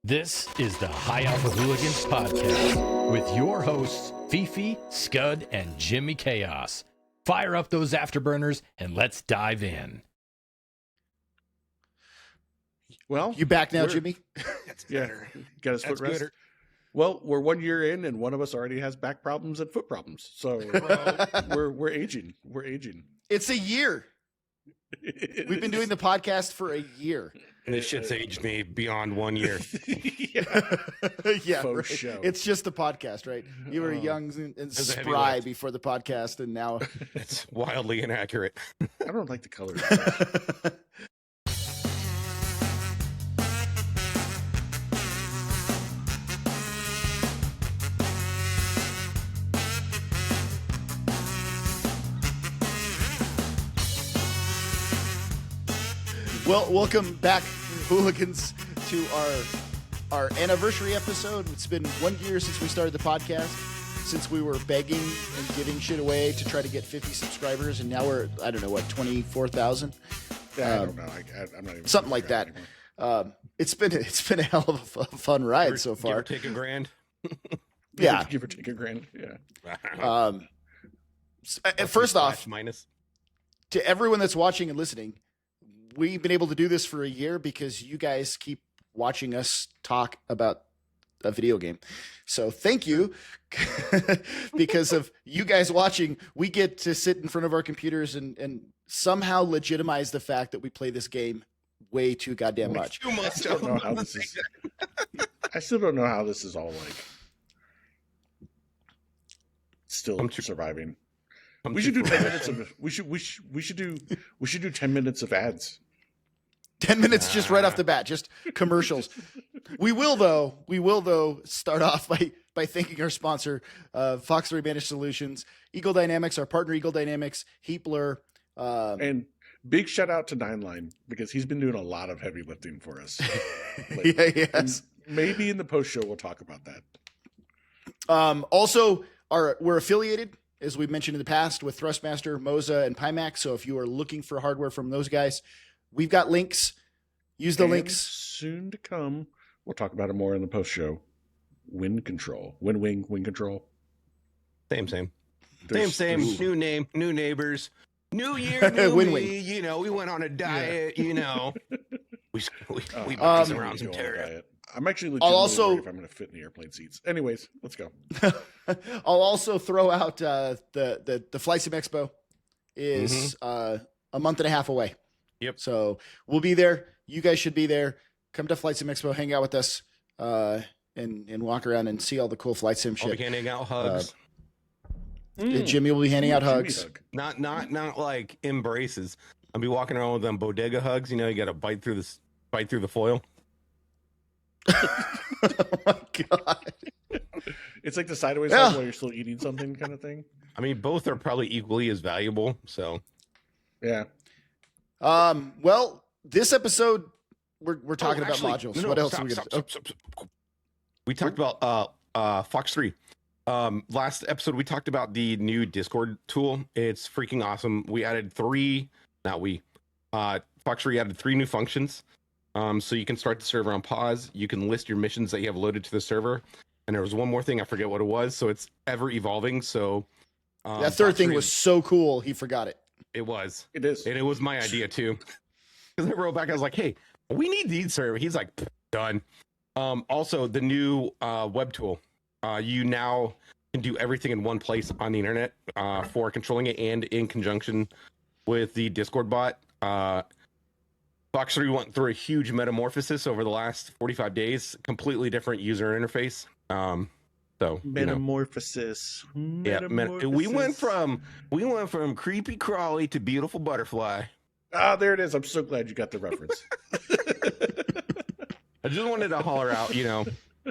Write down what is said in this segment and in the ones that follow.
This is the High Alpha Hooligans podcast with your hosts, Fifi, Scud, and Jimmy Chaos. Fire up those afterburners and let's dive in. Well, you back now, Jimmy? That's better. Yeah, got his foot rest. Well, we're 1 year in, and one of us already has back problems and foot problems. So we're aging. We're aging. It's a year. We've been doing the podcast for a year. And this shit's aged me beyond 1 year. Yeah, Faux right. show. It's just the podcast, right? You were young and spry before the podcast, and now it's wildly inaccurate. I don't like the colors. Well, welcome back, Hooligans, to our anniversary episode. It's been 1 year since we started the podcast, since we were begging and giving shit away to try to get 50 subscribers, and now we're, I don't know, what, 24,000? Yeah, I don't know. I'm not even something like that. It's been a hell of a fun ride so far. Give or take a grand. Yeah. Give or take a grand. Yeah. First off, minus. to everyone that's watching and listening, we've been able to do this for a year because you guys keep watching us talk about a video game. So thank you. Because of you guys watching, we get to sit in front of our computers and somehow legitimize the fact that we play this game way too goddamn much. Too much. I still don't know how this is. I still don't know how this is all like. Still surviving. We should do 10 minutes of. We should do 10 minutes of ads. 10 minutes just right off the bat, just commercials. We will though start off by thanking our sponsor, Fox 3 Managed Solutions, Eagle Dynamics, our partner Eagle Dynamics, Heapler, and big shout out to Nine Line because he's been doing a lot of heavy lifting for us. Yes. Maybe in the post show we'll talk about that. Also, we're affiliated, as we've mentioned in the past, with Thrustmaster, Moza, and Pimax. So if you are looking for hardware from those guys, we've got links. Use the links. Soon to come. We'll talk about it more in the post show. Wind control. Wing control. Same. New name, new neighbors. New year, new me. You know, we went on a diet, you know. We bounced around some territory. I'm actually legitimately worried if I'm going to fit in the airplane seats. Anyways, let's go. I'll also throw out the Flight Sim Expo is a month and a half away. Yep. So we'll be there. You guys should be there. Come to Flight Sim Expo, hang out with us, and walk around and see all the cool flight sim shit. I'll be handing out hugs. Jimmy will be handing out hugs. Not like embraces. I'll be walking around with them bodega hugs. You know, you got to bite through the foil. Oh my god! It's like the sideways hug while you're still eating something kind of thing. I mean, both are probably equally as valuable. So, yeah. Well, this episode we're talking about modules. What else are we gonna? We talked about Fox 3. Last episode we talked about the new Discord tool. It's freaking awesome. We added Fox 3 added 3 new functions. So you can start the server on pause. You can list your missions that you have loaded to the server. And there was one more thing, I forget what it was. So it's ever evolving. So that third thing was so cool, he forgot it. It was. It is. And it was my idea too. Because I wrote back, I was like, hey, we need these server. He's like, done. Also, the new web tool. You now can do everything in one place on the internet for controlling it and in conjunction with the Discord bot. Fox 3 went through a huge metamorphosis over the last 45 days. Completely different user interface. So metamorphosis. Yeah, we went from creepy crawly to beautiful butterfly. Ah, there it is. I'm so glad you got the reference. I just wanted to holler out,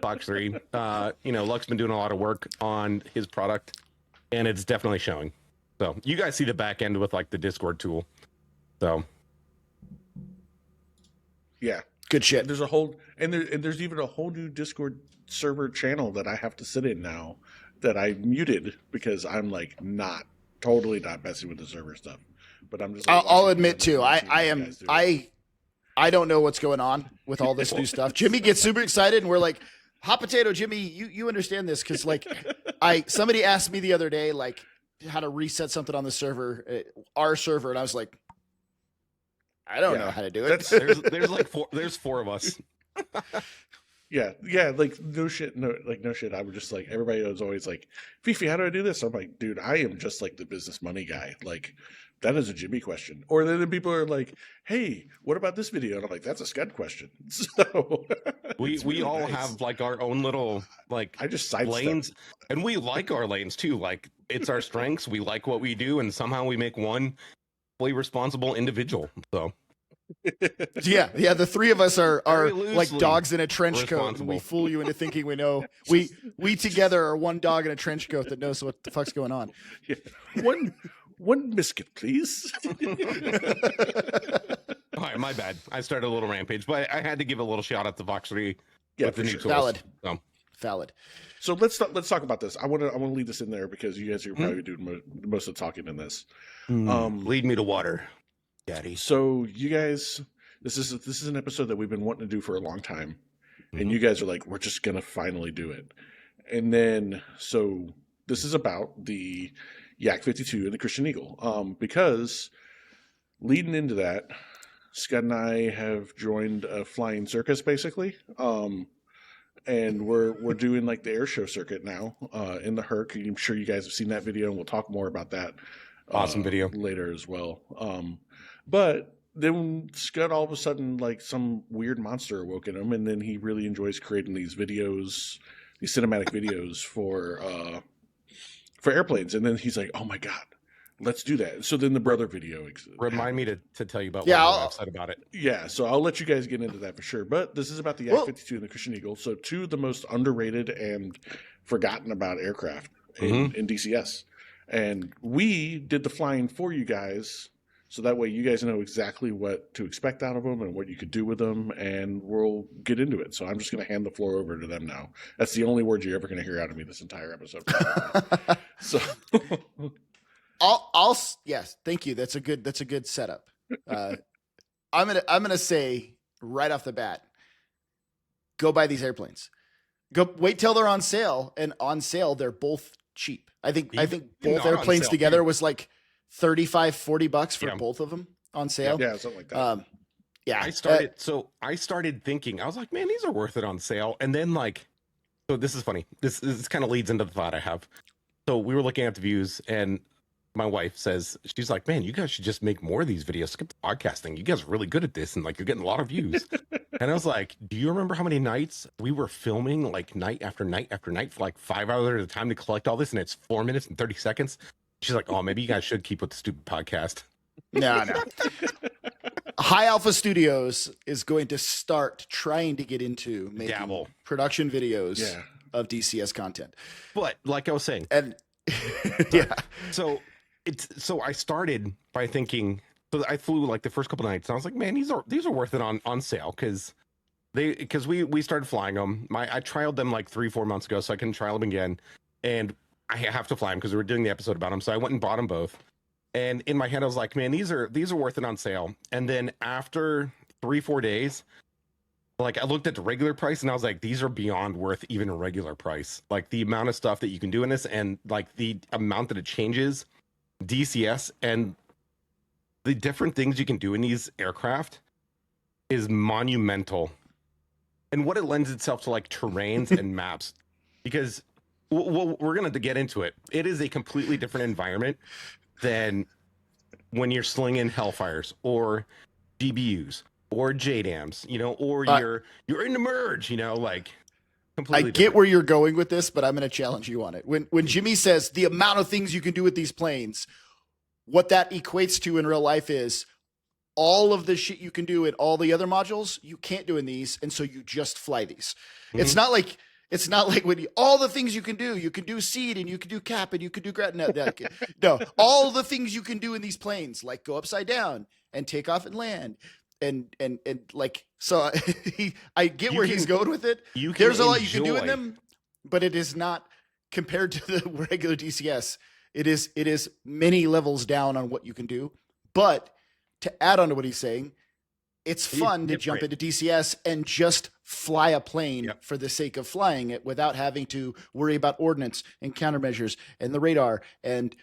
Fox 3. Luck's been doing a lot of work on his product, and it's definitely showing. So you guys see the back end with like the Discord tool. So yeah, good shit. There's there's even a whole new Discord server channel that I have to sit in now that I muted because I'm like totally not messing with the server stuff. But I'm just. I'll admit too. I I don't know what's going on with all this new stuff. Jimmy gets super excited, and we're like, "Hot potato, Jimmy, you understand this?" Because like, somebody asked me the other day like how to reset something on the server, our server, and I was like, I don't know how to do it. There's four of us. Yeah, like no shit. I would just like, everybody was always like, Fifi, how do I do this? I'm like, dude, I am just like the business money guy. Like, that is a Jimmy question. Or then people are like, hey, what about this video? And I'm like, that's a Scud question. So we really all have like our own little like I just lanes, and we like our lanes too. Like, it's our strengths. We like what we do, and somehow we make one fully responsible individual. So. Yeah. The three of us are like dogs in a trench coat, and we fool you into thinking we know. We together are one dog in a trench coat that knows what the fuck's going on. Yeah. One biscuit, please. All right, my bad. I started a little rampage, but I had to give a little shout out to Vox 3 with the new tools. Valid. So let's talk about this. I want to lead this in there because you guys are probably doing most of the talking in this. Lead me to water, Daddy. So you guys, this is an episode that we've been wanting to do for a long time, and you guys are like, we're just gonna finally do it. And then so this is about the Yak 52 and the Christian Eagle, because leading into that, Scott and I have joined a flying circus basically, and we're doing like the air show circuit now in the Herc. I'm sure you guys have seen that video, and we'll talk more about that. Awesome video later as well. But then Scott all of a sudden, like some weird monster awoke in him, and then he really enjoys creating these videos, these cinematic videos for airplanes. And then he's like, "Oh my god, let's do that." So then the brother video. Remind me to tell you about what I've said about it. Yeah, so I'll let you guys get into that for sure. But this is about the Yak 52 and the Christian Eagle. So two of the most underrated and forgotten about aircraft in DCS. And we did the flying for you guys, so that way you guys know exactly what to expect out of them and what you could do with them, and we'll get into it. So I'm just going to hand the floor over to them now. That's the only word you're ever going to hear out of me this entire episode. So yes, thank you. That's a good setup. I'm gonna say right off the bat, go buy these airplanes. Go wait till they're on sale, and on sale they're both cheap. I think both airplanes together was like $35-$40 for both of them on sale. Yeah, something like that. I started thinking, I was like, man, these are worth it on sale. And then like, so this is funny. This kind of leads into the thought I have. So we were looking at the views, and my wife says, she's like, man, you guys should just make more of these videos. Skip the podcasting. You guys are really good at this, and like, you're getting a lot of views. And I was like, do you remember how many nights we were filming like night after night after night for like 5 hours at a time to collect all this, and it's 4 minutes and 30 seconds? She's like, oh, maybe you guys should keep with the stupid podcast. No. High Alpha Studios is going to start trying to get into making production videos of DCS content. But like I was saying, and so I started by thinking. So I flew like the first couple of nights, and I was like, man, these are worth it on sale because we started flying them. I trialed them like 3-4 months ago, so I can trial them again, and I have to fly them because we were doing the episode about them. So I went and bought them both. And in my head, I was like, man, these are worth it on sale. And then after 3-4 days, like I looked at the regular price and I was like, these are beyond worth even a regular price. Like the amount of stuff that you can do in this, and like the amount that it changes DCS, and the different things you can do in these aircraft is monumental. And what it lends itself to like terrains and maps, because we're going to get into it. It is a completely different environment than when you're slinging Hellfires or GBUs or JDAMs, or you're in the merge, like completely. I get where you're going with this, but I'm going to challenge you on it. When Jimmy says the amount of things you can do with these planes, what that equates to in real life is all of the shit you can do in all the other modules you can't do in these, and so you just fly these. Mm-hmm. It's not like when all the things you can do seed, and you can do cap, and you can do no, all the things you can do in these planes, like go upside down and take off and land. And like, so I get where he's going with it. There's a lot you can do in them, but it is not compared to the regular DCS. It is many levels down on what you can do. But to add on to what he's saying, it's fun to jump into DCS and just fly a plane for the sake of flying it without having to worry about ordnance and countermeasures and the radar and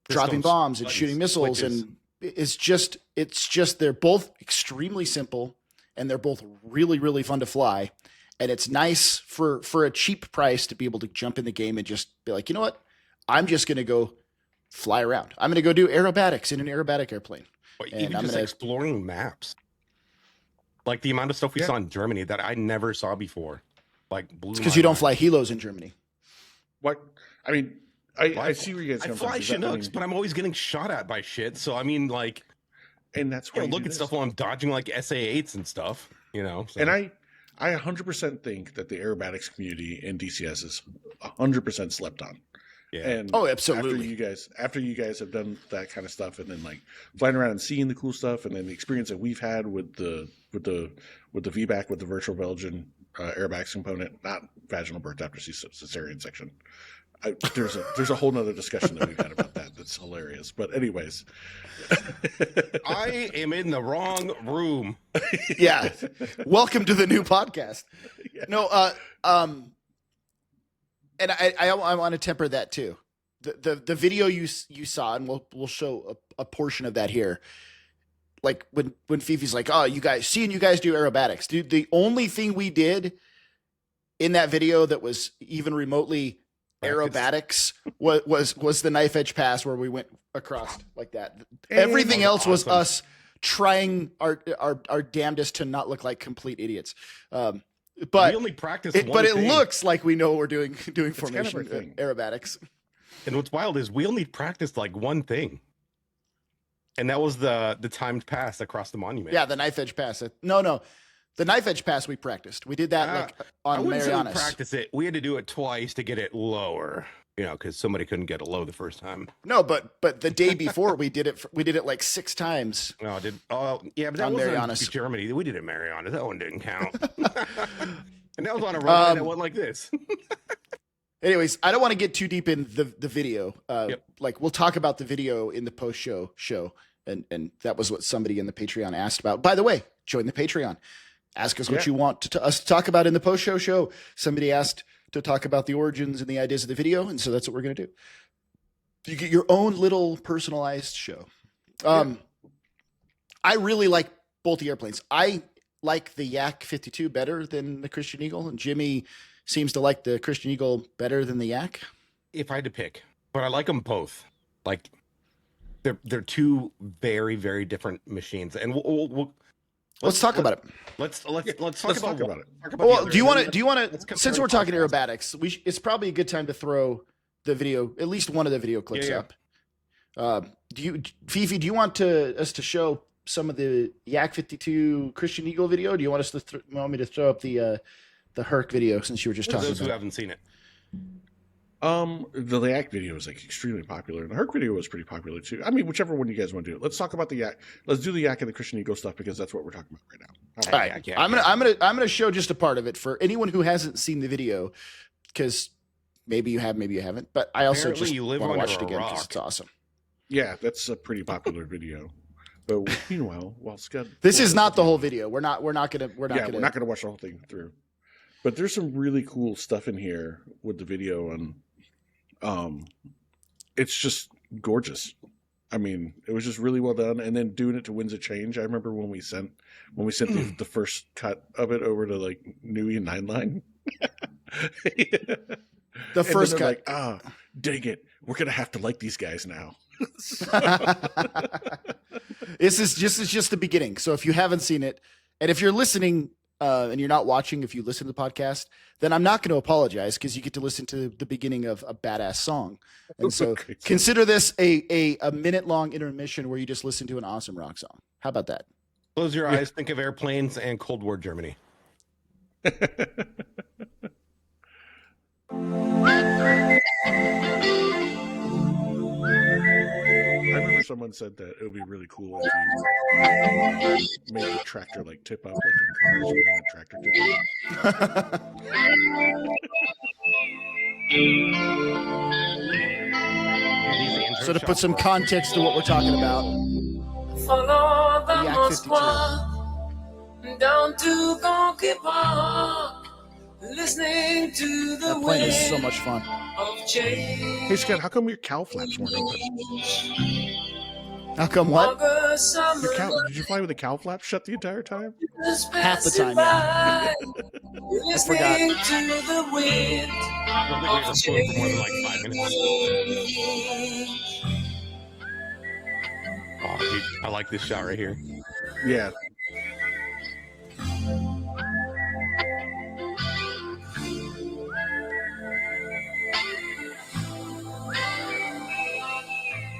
dropping bombs and shooting missiles. And it's just they're both extremely simple and they're both really, really fun to fly. And it's nice for a cheap price to be able to jump in the game and just be like, you know what? I'm just going to go fly around. I'm going to go do aerobatics in an aerobatic airplane. Even just exploring maps. Like the amount of stuff we saw in Germany that I never saw before. Like, it's because you don't fly helos in Germany. What? I mean, I see where you guys come from. I fly Chinooks, but I'm always getting shot at by shit. So I mean, like, and that's why look at stuff while I'm dodging like SA-8s and stuff. You know, so. And I 100% think that the aerobatics community in DCS is 100% slept on. Yeah. And absolutely. After you guys have done that kind of stuff, and then like flying around and seeing the cool stuff, and then the experience that we've had with the VBAC, with the virtual Belgian aerobatics component, not vaginal birth after cesarean section. There's a whole nother discussion that we've had about that. That's hilarious. But anyways, I am in the wrong room. Yeah. Welcome to the new podcast. Yeah. No, and I want to temper that too. The video you saw, and we'll show a portion of that here. Like when Fifi's like, "Oh, you guys do aerobatics, dude." The only thing we did in that video that was even remotely aerobatics was the knife edge pass where we went across like that. Everything else was us trying our damnedest to not look like complete idiots. But we only practice it looks like we know what we're doing formation kind of aerobatics. And what's wild is we only practiced like one thing, and that was the timed pass across the monument. Yeah, the knife edge pass. No, the knife edge pass we practiced. We did that on Marianas. Practice it. We had to do it twice to get it lower. You know, because somebody couldn't get it low the first time. No, but the day before we did it like 6 times. No, yeah, but that was Marianas. Germany. We did it Marianas. That one didn't count. And that was on a runway that went like this. Anyways, I don't want to get too deep in the video. Like we'll talk about the video in the post show, and that was what somebody in the Patreon asked about. By the way, join the Patreon. Ask us what you want us to talk about in the post show. Somebody asked to talk about the origins and the ideas of the video, and so that's what we're going to do. You get your own little personalized show. I really like both the airplanes. I like the Yak 52 better than the Christian Eagle, and Jimmy seems to like the Christian Eagle better than the Yak. If I had to pick, but I like them both. Like they're two very, very different machines, and let's talk about it. Let's talk about it. Well, do you want to? Since we're talking aerobatics, it's probably a good time to throw the video, at least one of the video clips up. Fifi? Do you want us to show some of the Yak 52 Christian Eagle video? Do you want us to want me to throw up the Herc video since you were just talking those about who haven't seen it? The Yak video was like extremely popular, and the Herc video was pretty popular too. I mean, whichever one you guys want to do. Let's talk about the Yak. Let's do the Yak and the Christian Eagle stuff because that's what we're talking about right now. All right. I'm gonna show just a part of it for anyone who hasn't seen the video, because maybe you have, maybe you haven't. But I also just want to watch it again because it's awesome. Yeah, that's a pretty popular video. But meanwhile, Scud, this is not the whole video. We're not gonna watch the whole thing through. But there's some really cool stuff in here with the video, and it's just gorgeous. I mean, it was just really well done. And then doing it to Winds of Change. I remember when we sent the first cut of it over to like WWII and 9line. The first cut. Like, dang it, we're gonna have to like these guys now. This is just the beginning. So if you haven't seen it, and if you're listening and you're not watching, if you listen to the podcast, then I'm not going to apologize because you get to listen to the beginning of a badass song. And so consider this a minute-long intermission where you just listen to an awesome rock song. How about that? Close your eyes, think of airplanes and Cold War Germany. I remember someone said that it would be really cool if you made the tractor like tip up like in cars when a tractor tip up. So to put some context to what we're talking about, Follow the Yak Moskwa down to Gonky Park, listening to the That plane is so wind much fun. of change. Hey, Scott, how come your cow flaps weren't open? How come what? August summer Your cow, did you fly with the cow flaps shut the entire time? is Half the time, passing by, forgot. listening to the wind I don't think we ever flew for more than like 5 minutes. Oh, dude, I like this shot right here. Yeah.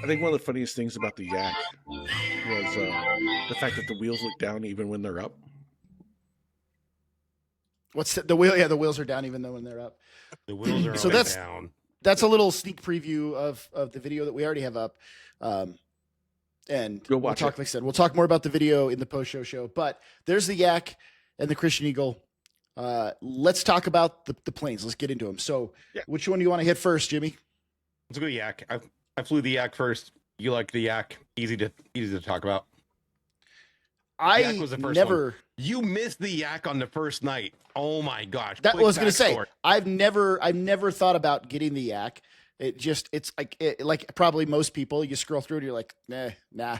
I think one of the funniest things about the Yak was the fact that the wheels look down even when they're up. What's the wheel? Yeah, the wheels are down even though when they're up. The wheels are So always that's- down. That's a little sneak preview of the video that we already have up. And Go we'll watch talk, it. like I said, we'll talk more about the video in the post-show show. But there's the Yak and the Christian Eagle. Let's talk about the planes. Let's get into them. So Yeah. which one do you want to hit first, Jimmy? Let's go Yak. I flew the Yak first. You like the Yak? Easy to talk about. Yak was the first never. You missed the Yak on the first night. Oh my gosh! That Quick was going to say. backstory. I've never thought about getting the Yak. It's like probably most people. You scroll through and you're like, nah.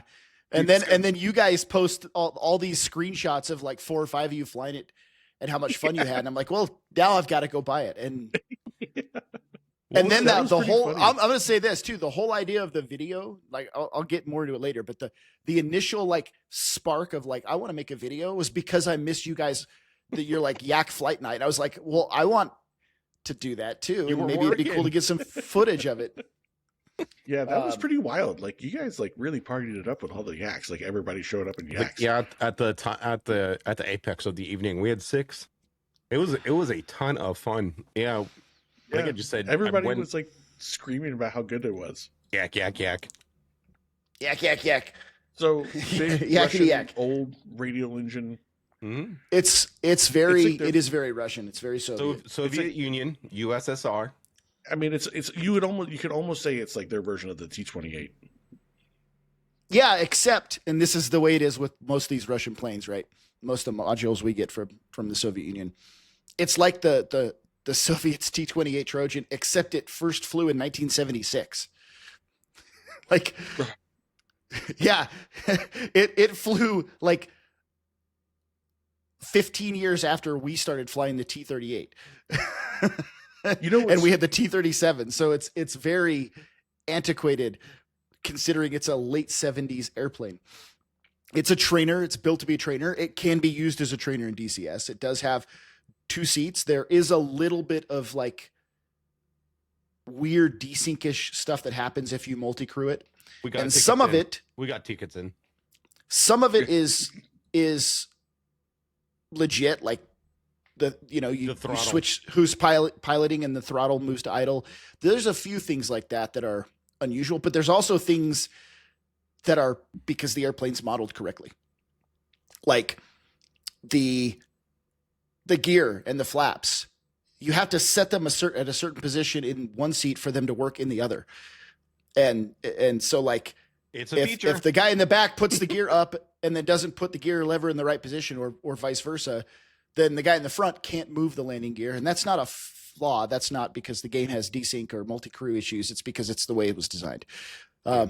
And then you guys post all these screenshots of like 4 or 5 of you flying it and how much fun you had. And I'm like, well, now I've got to go buy it. And and then that was the pretty whole, funny. I'm going to say this too. The whole idea of the video, like I'll get more into it later, but the initial like spark of like, I want to make a video was because I missed you guys that you're like Yak flight night. I was like, well, I want to do that too. You And were maybe it'd be working. cool to get some footage of it. Yeah, that was Um, pretty wild. Like you guys like really partied it up with all the Yaks. Like everybody showed up in Yaks. Yeah, at the apex of the evening, we had 6. It was a ton of fun. Yeah, like I just said, everybody I went, was like screaming about how good it was. Yak. Yak, yak, yak. So big Yakety Russian yak. old radial engine. Mhm. It's like it is very Russian. It's very Soviet. Soviet Union, USSR. I mean, it's you could almost say it's like their version of the T-28. Yeah, except, and this is the way it is with most of these Russian planes, right? Most of the modules we get from the Soviet Union. It's like the Soviets T-28 Trojan, except it first flew in 1976. Like, yeah, it flew like 15 years after we started flying the T-38. You know, And we had the T-37, so it's very antiquated considering it's a late 70s airplane. It's a trainer. It's built to be a trainer. It can be used as a trainer in DCS. It does have 2 seats. There is a little bit of like weird desync-ish stuff that happens if you multi-crew it. We got And tickets some of in. it, We got tickets in. some of it is legit, like you throttle. switch who's piloting and the throttle moves to idle. There's a few things like that are unusual, but there's also things that are because the airplane's modeled correctly, like the gear and the flaps. You have to set them at a certain position in one seat for them to work in the other, and so like It's a feature. if the guy in the back puts the gear up and then doesn't put the gear lever in the right position or vice versa, then the guy in the front can't move the landing gear. And that's not a flaw. That's not because the game has desync or multi-crew issues. It's because it's the way it was designed.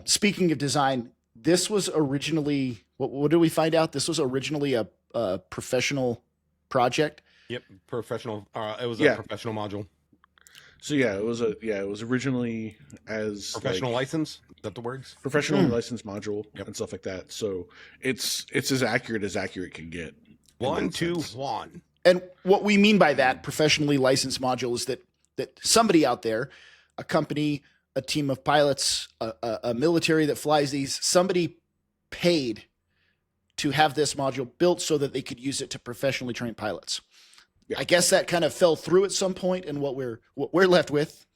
Speaking of design, this was originally, what did we find out? This was originally a professional project. Yep, professional. It was Yeah. a professional module. So it was originally as Professional like, license. Is that the words? professional license module Yep. and stuff like that. So it's as accurate can get. in 1, that 2, sense. 1. And what we mean by that professionally licensed module is that somebody out there, a company, a team of pilots, a military that flies these, somebody paid to have this module built so that they could use it to professionally train pilots. Yeah. I guess that kind of fell through at some point, and what we're left with,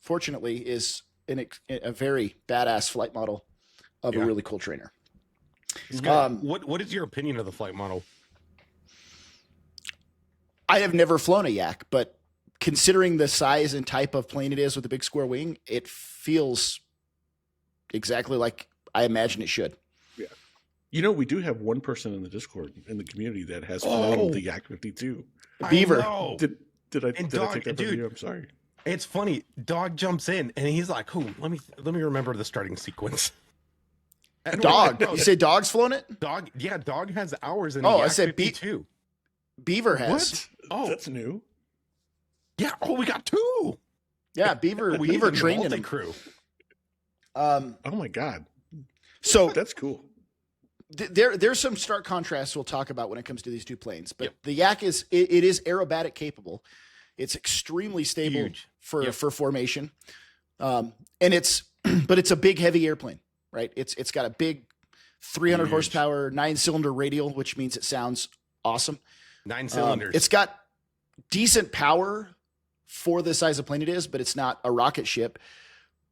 fortunately, is a very badass flight model of Yeah. a really cool trainer. Scott, what is your opinion of the flight model? I have never flown a Yak, but considering the size and type of plane it is with a big square wing, it feels exactly like I imagine it should. Yeah. We do have one person in the Discord in the community that has flown the Yak 52. Beaver. Did I take that from you? I'm sorry. It's funny. Dog jumps in and he's like, "Oh, let me remember the starting sequence." And Dog. like, You say Dog's flown it? Dog. Yeah, Dog has hours in. I said too. Beaver has. What? Oh, that's new. Yeah. Oh, we got 2. Yeah, Beaver trained in him. Crew. Oh my God. So that's cool. There's some stark contrasts we'll talk about when it comes to these 2 planes, but the Yak is aerobatic capable. It's extremely stable Huge. for formation, and it's a big heavy airplane, right? It's got a big 300 horsepower 9-cylinder radial, which means it sounds awesome. 9 cylinders. It's got decent power for the size of plane it is, but it's not a rocket ship.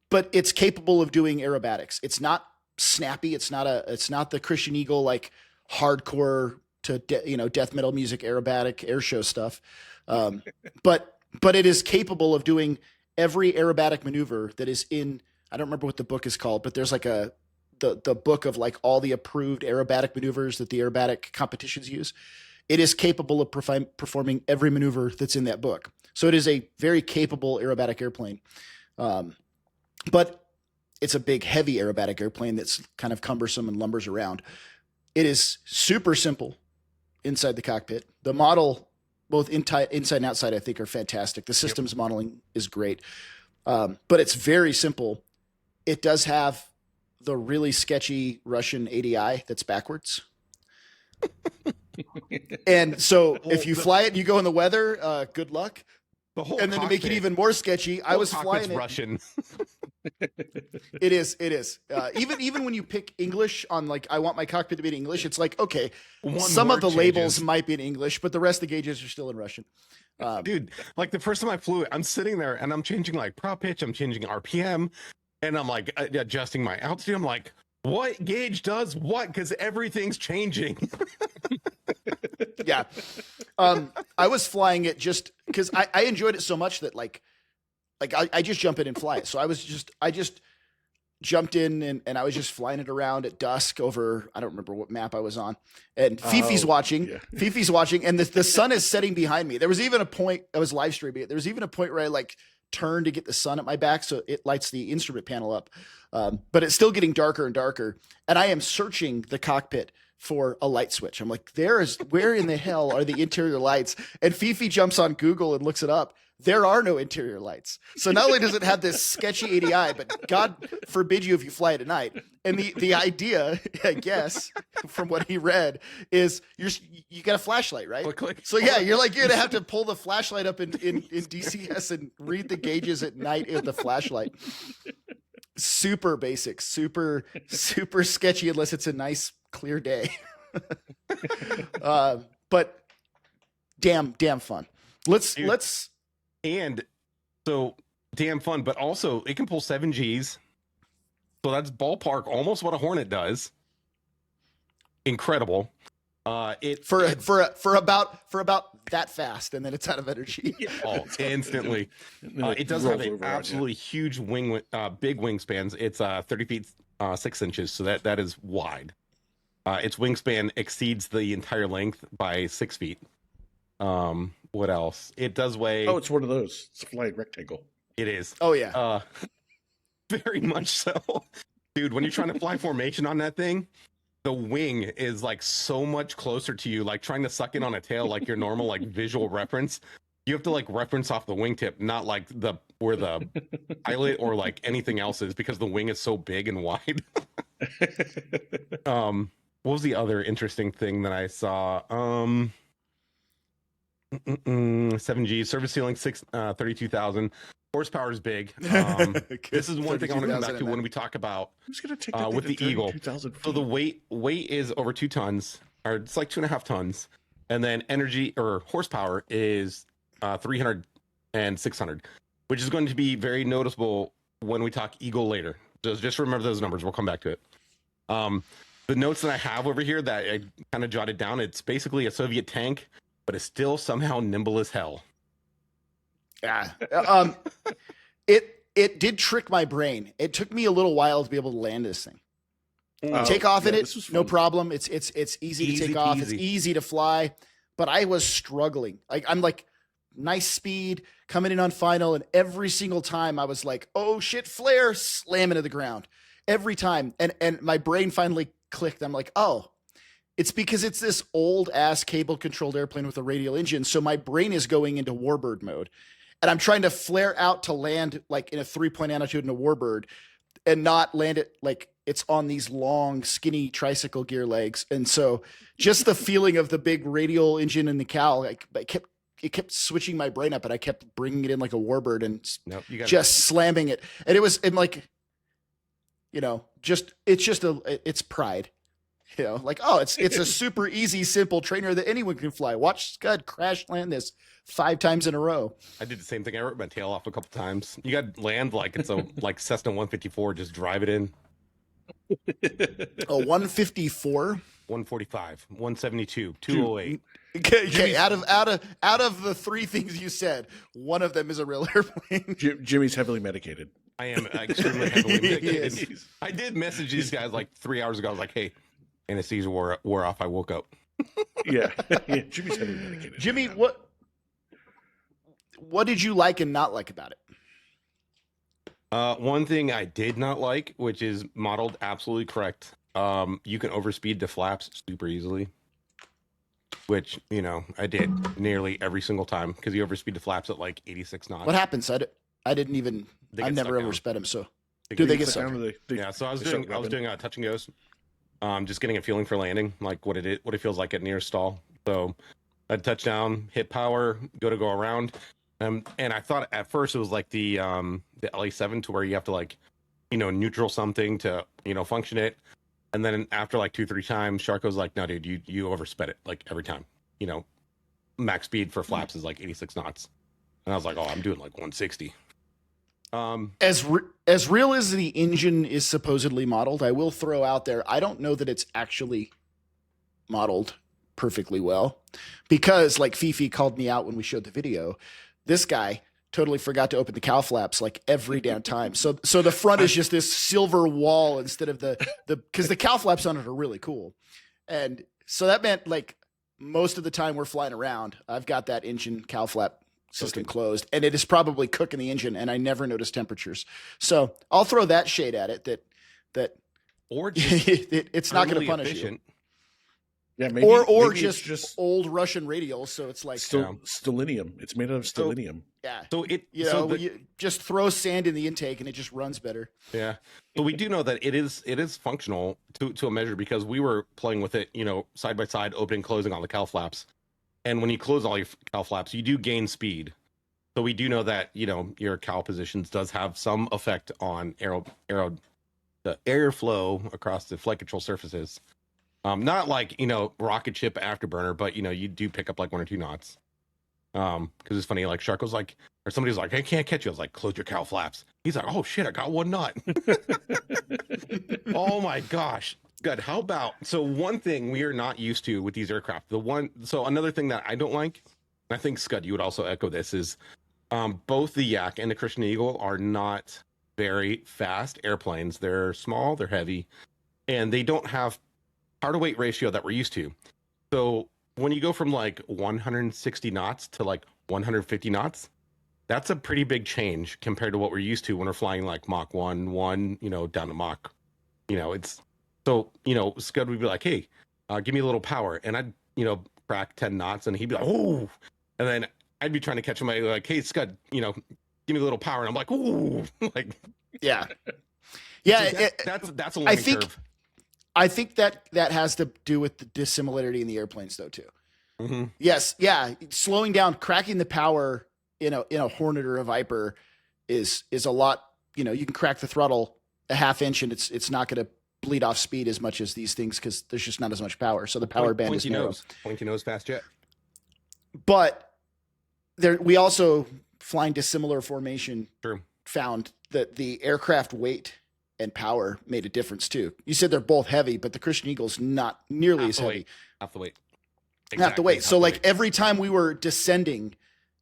But it's capable of doing aerobatics. It's not snappy. It's not the Christian Eagle like hardcore to death metal music aerobatic air show stuff. But it is capable of doing every aerobatic maneuver that is in. I don't remember what the book is called, but there's like the book of like all the approved aerobatic maneuvers that the aerobatic competitions use. It is capable of performing every maneuver that's in that book. So it is a very capable aerobatic airplane. But it's a big, heavy aerobatic airplane that's kind of cumbersome and lumbers around. It is super simple inside the cockpit. The model, both inside and outside, I think are fantastic. The systems modeling is great. But it's very simple. It does have the really sketchy Russian ADI that's backwards. And so if you fly it and you go in the weather, good luck. And then to make it even more sketchy, I was flying it. Russian. It is. Even when you pick English on like, I want my cockpit to be in English. It's like, okay, some of the labels might be in English, but the rest of the gauges are still in Russian. Dude, like the first time I flew it, I'm sitting there and I'm changing like prop pitch. I'm changing RPM and I'm like adjusting my altitude. I'm like, what gauge does what? Because everything's changing. Yeah. I was flying it just because I enjoyed it so much that like I just jump in and fly it. So I just jumped in and I was just flying it around at dusk over, I don't remember what map I was on. And Fifi's watching. Yeah. Fifi's watching, and the sun is setting behind me. There was even a point, I was live streaming it. There was even a point where I like turned to get the sun at my back so it lights the instrument panel up. But it's still getting darker and darker. And I am searching the cockpit for a light switch. I'm like, where in the hell are the interior lights? And Fifi jumps on Google and looks it up. There are no interior lights. So not only does it have this sketchy ADI, but God forbid you if you fly it at night. And the idea, I guess, from what he read, is you got a flashlight, right? Click. So yeah, you're gonna have to pull the flashlight up in DCS and read the gauges at night with the flashlight. Super basic, super sketchy unless it's a nice clear day. But damn fun. Let's. And so damn fun, but also it can pull 7 Gs. So that's ballpark almost what a Hornet does. Incredible. For about that fast, and then it's out of energy. Oh, instantly. It does have an absolutely huge big wingspans. It's 30 feet 6 inches, so that is wide. Its wingspan exceeds the entire length by 6 feet. What else? It does weigh. Oh, it's one of those. It's a flying rectangle. It is. Oh yeah. Very much so, dude. When you're trying to fly formation on that thing, the wing is like so much closer to you. Like trying to suck in on a tail, like your normal like visual reference. You have to like reference off the wingtip, not like where the pilot or like anything else is, because the wing is so big and wide. What was the other interesting thing that I saw? 7G service ceiling 32,000 horsepower is big. This is one thing I want to come back to when we talk about who's going to take with the Eagle. So the weight is over 2 tons, or it's like 2.5 tons, and then energy or horsepower is 300 and 600, which is going to be very noticeable when we talk Eagle later. Just remember those numbers. We'll come back to it. The notes that I have over here that I kind of jotted down, it's basically a Soviet tank, but it's still somehow nimble as hell. Yeah. It did trick my brain. It took me a little while to be able to land this thing. Take off in this it, was no fun. problem. It's easy to take off. It's peasy. easy to fly. But I was struggling. I'm like, nice speed coming in on final, and every single time I was like, oh shit, flare, slamming to the ground every time. And my brain finally clicked. I'm like, oh, it's because it's this old ass cable controlled airplane with a radial engine. So my brain is going into warbird mode, and I'm trying to flare out to land like in a 3-point attitude in a warbird and not land it like it's on these long, skinny tricycle gear legs. And so just the feeling of the big radial engine in the cow, like it kept switching my brain up, and I kept bringing it in like a warbird and Nope, you got just slamming it. And I'm like, it's pride, like, oh, it's a super easy, simple trainer that anyone can fly. Watch Scud crash land this 5 times in a row. I did the same thing. I ripped my tail off a couple times. You got to land like it's a like Cessna 154. Just drive it in. Oh, 154. 145, 172, 208. Okay. Out of the 3 things you said, one of them is a real airplane. Jimmy's heavily medicated. I am extremely heavily medicated. Yes. I did message these guys like 3 hours ago. I was like, hey, anesthesia wore off. I woke up. Yeah, Jimmy's heavily medicated. Jimmy, what did you like and not like about it? One thing I did not like, which is modeled absolutely correct. You can overspeed the flaps super easily, which, I did nearly every single time because you overspeed the flaps at like 86 knots. What happens? I didn't even. They I've get never stuck down. oversped them. So They they get get stuck stuck? Down, Yeah, so I was they start doing rubbing. touch and goes, just getting a feeling for landing, like what it feels like at near stall. So I'd touch down, hit power, go around, and I thought at first it was like the LA7 to where you have to like, neutral something to function it, and then after like 2-3 times, Sharko's like, no, dude, you oversped it like every time. Max speed for flaps is like 86 knots, and I was like, oh, I'm doing like 160. As real as the engine is supposedly modeled, I will throw out there, I don't know that it's actually modeled perfectly well, because like Fifi called me out when we showed the video, this guy totally forgot to open the cow flaps like every damn time. So the front is just this silver wall instead of because the cow flaps on it are really cool. And so that meant like most of the time we're flying around, I've got that engine cow flap system closed, and it is probably cooking the engine, and I never notice temperatures. So I'll throw that shade at it that Or just it's not going to thermally punish efficient. Yeah, maybe, or maybe just, it's just old Russian radials. So it's like, stellinium. It's made out of stellinium. yeah, So it you just throw sand in the intake and it just runs better. Yeah, but we do know that it is functional to a measure because we were playing with it, side by side, opening, closing all the cow flaps, and when you close all your cow flaps, you do gain speed. So we do know that your cow positions does have some effect on the airflow across the flight control surfaces. Not like rocket ship afterburner, but you do pick up like 1 or 2 knots. Because it's funny, like Shark was like, or somebody was like, I can't catch you. I was like, close your cow flaps. He's like, oh shit, I got 1 knot. Oh my gosh. Good. How about, so one thing we are not used to with these aircraft, so another thing that I don't like, and I think Scud, you would also echo this, is both the Yak and the Christian Eagle are not very fast airplanes. They're small, they're heavy, and they don't have power to weight ratio that we're used to. So when you go from like 160 knots to like 150 knots, that's a pretty big change compared to what we're used to when we're flying like Mach 1, down to Mach, it's so, Scud would be like, hey, give me a little power. And I'd, crack 10 knots and he'd be like, oh, and then I'd be trying to catch him like, hey, Scud, give me a little power. And I'm like, ooh, like, Yeah. Yeah. So that's a learning curve. I think that has to do with the dissimilarity in the airplanes, though, too. Mm-hmm. Yes, yeah. Slowing down, cracking the power in a Hornet or a Viper is a lot. You can crack the throttle a half inch, and it's not going to bleed off speed as much as these things because there's just not as much power. So the power band is narrow. Pointy nose, fast jet. But we also, flying dissimilar formation, True. found that the aircraft weight and power made a difference too. You said they're both heavy, but the Christian Eagle's not nearly as heavy. Half the weight. Half the weight. So like every time we were descending,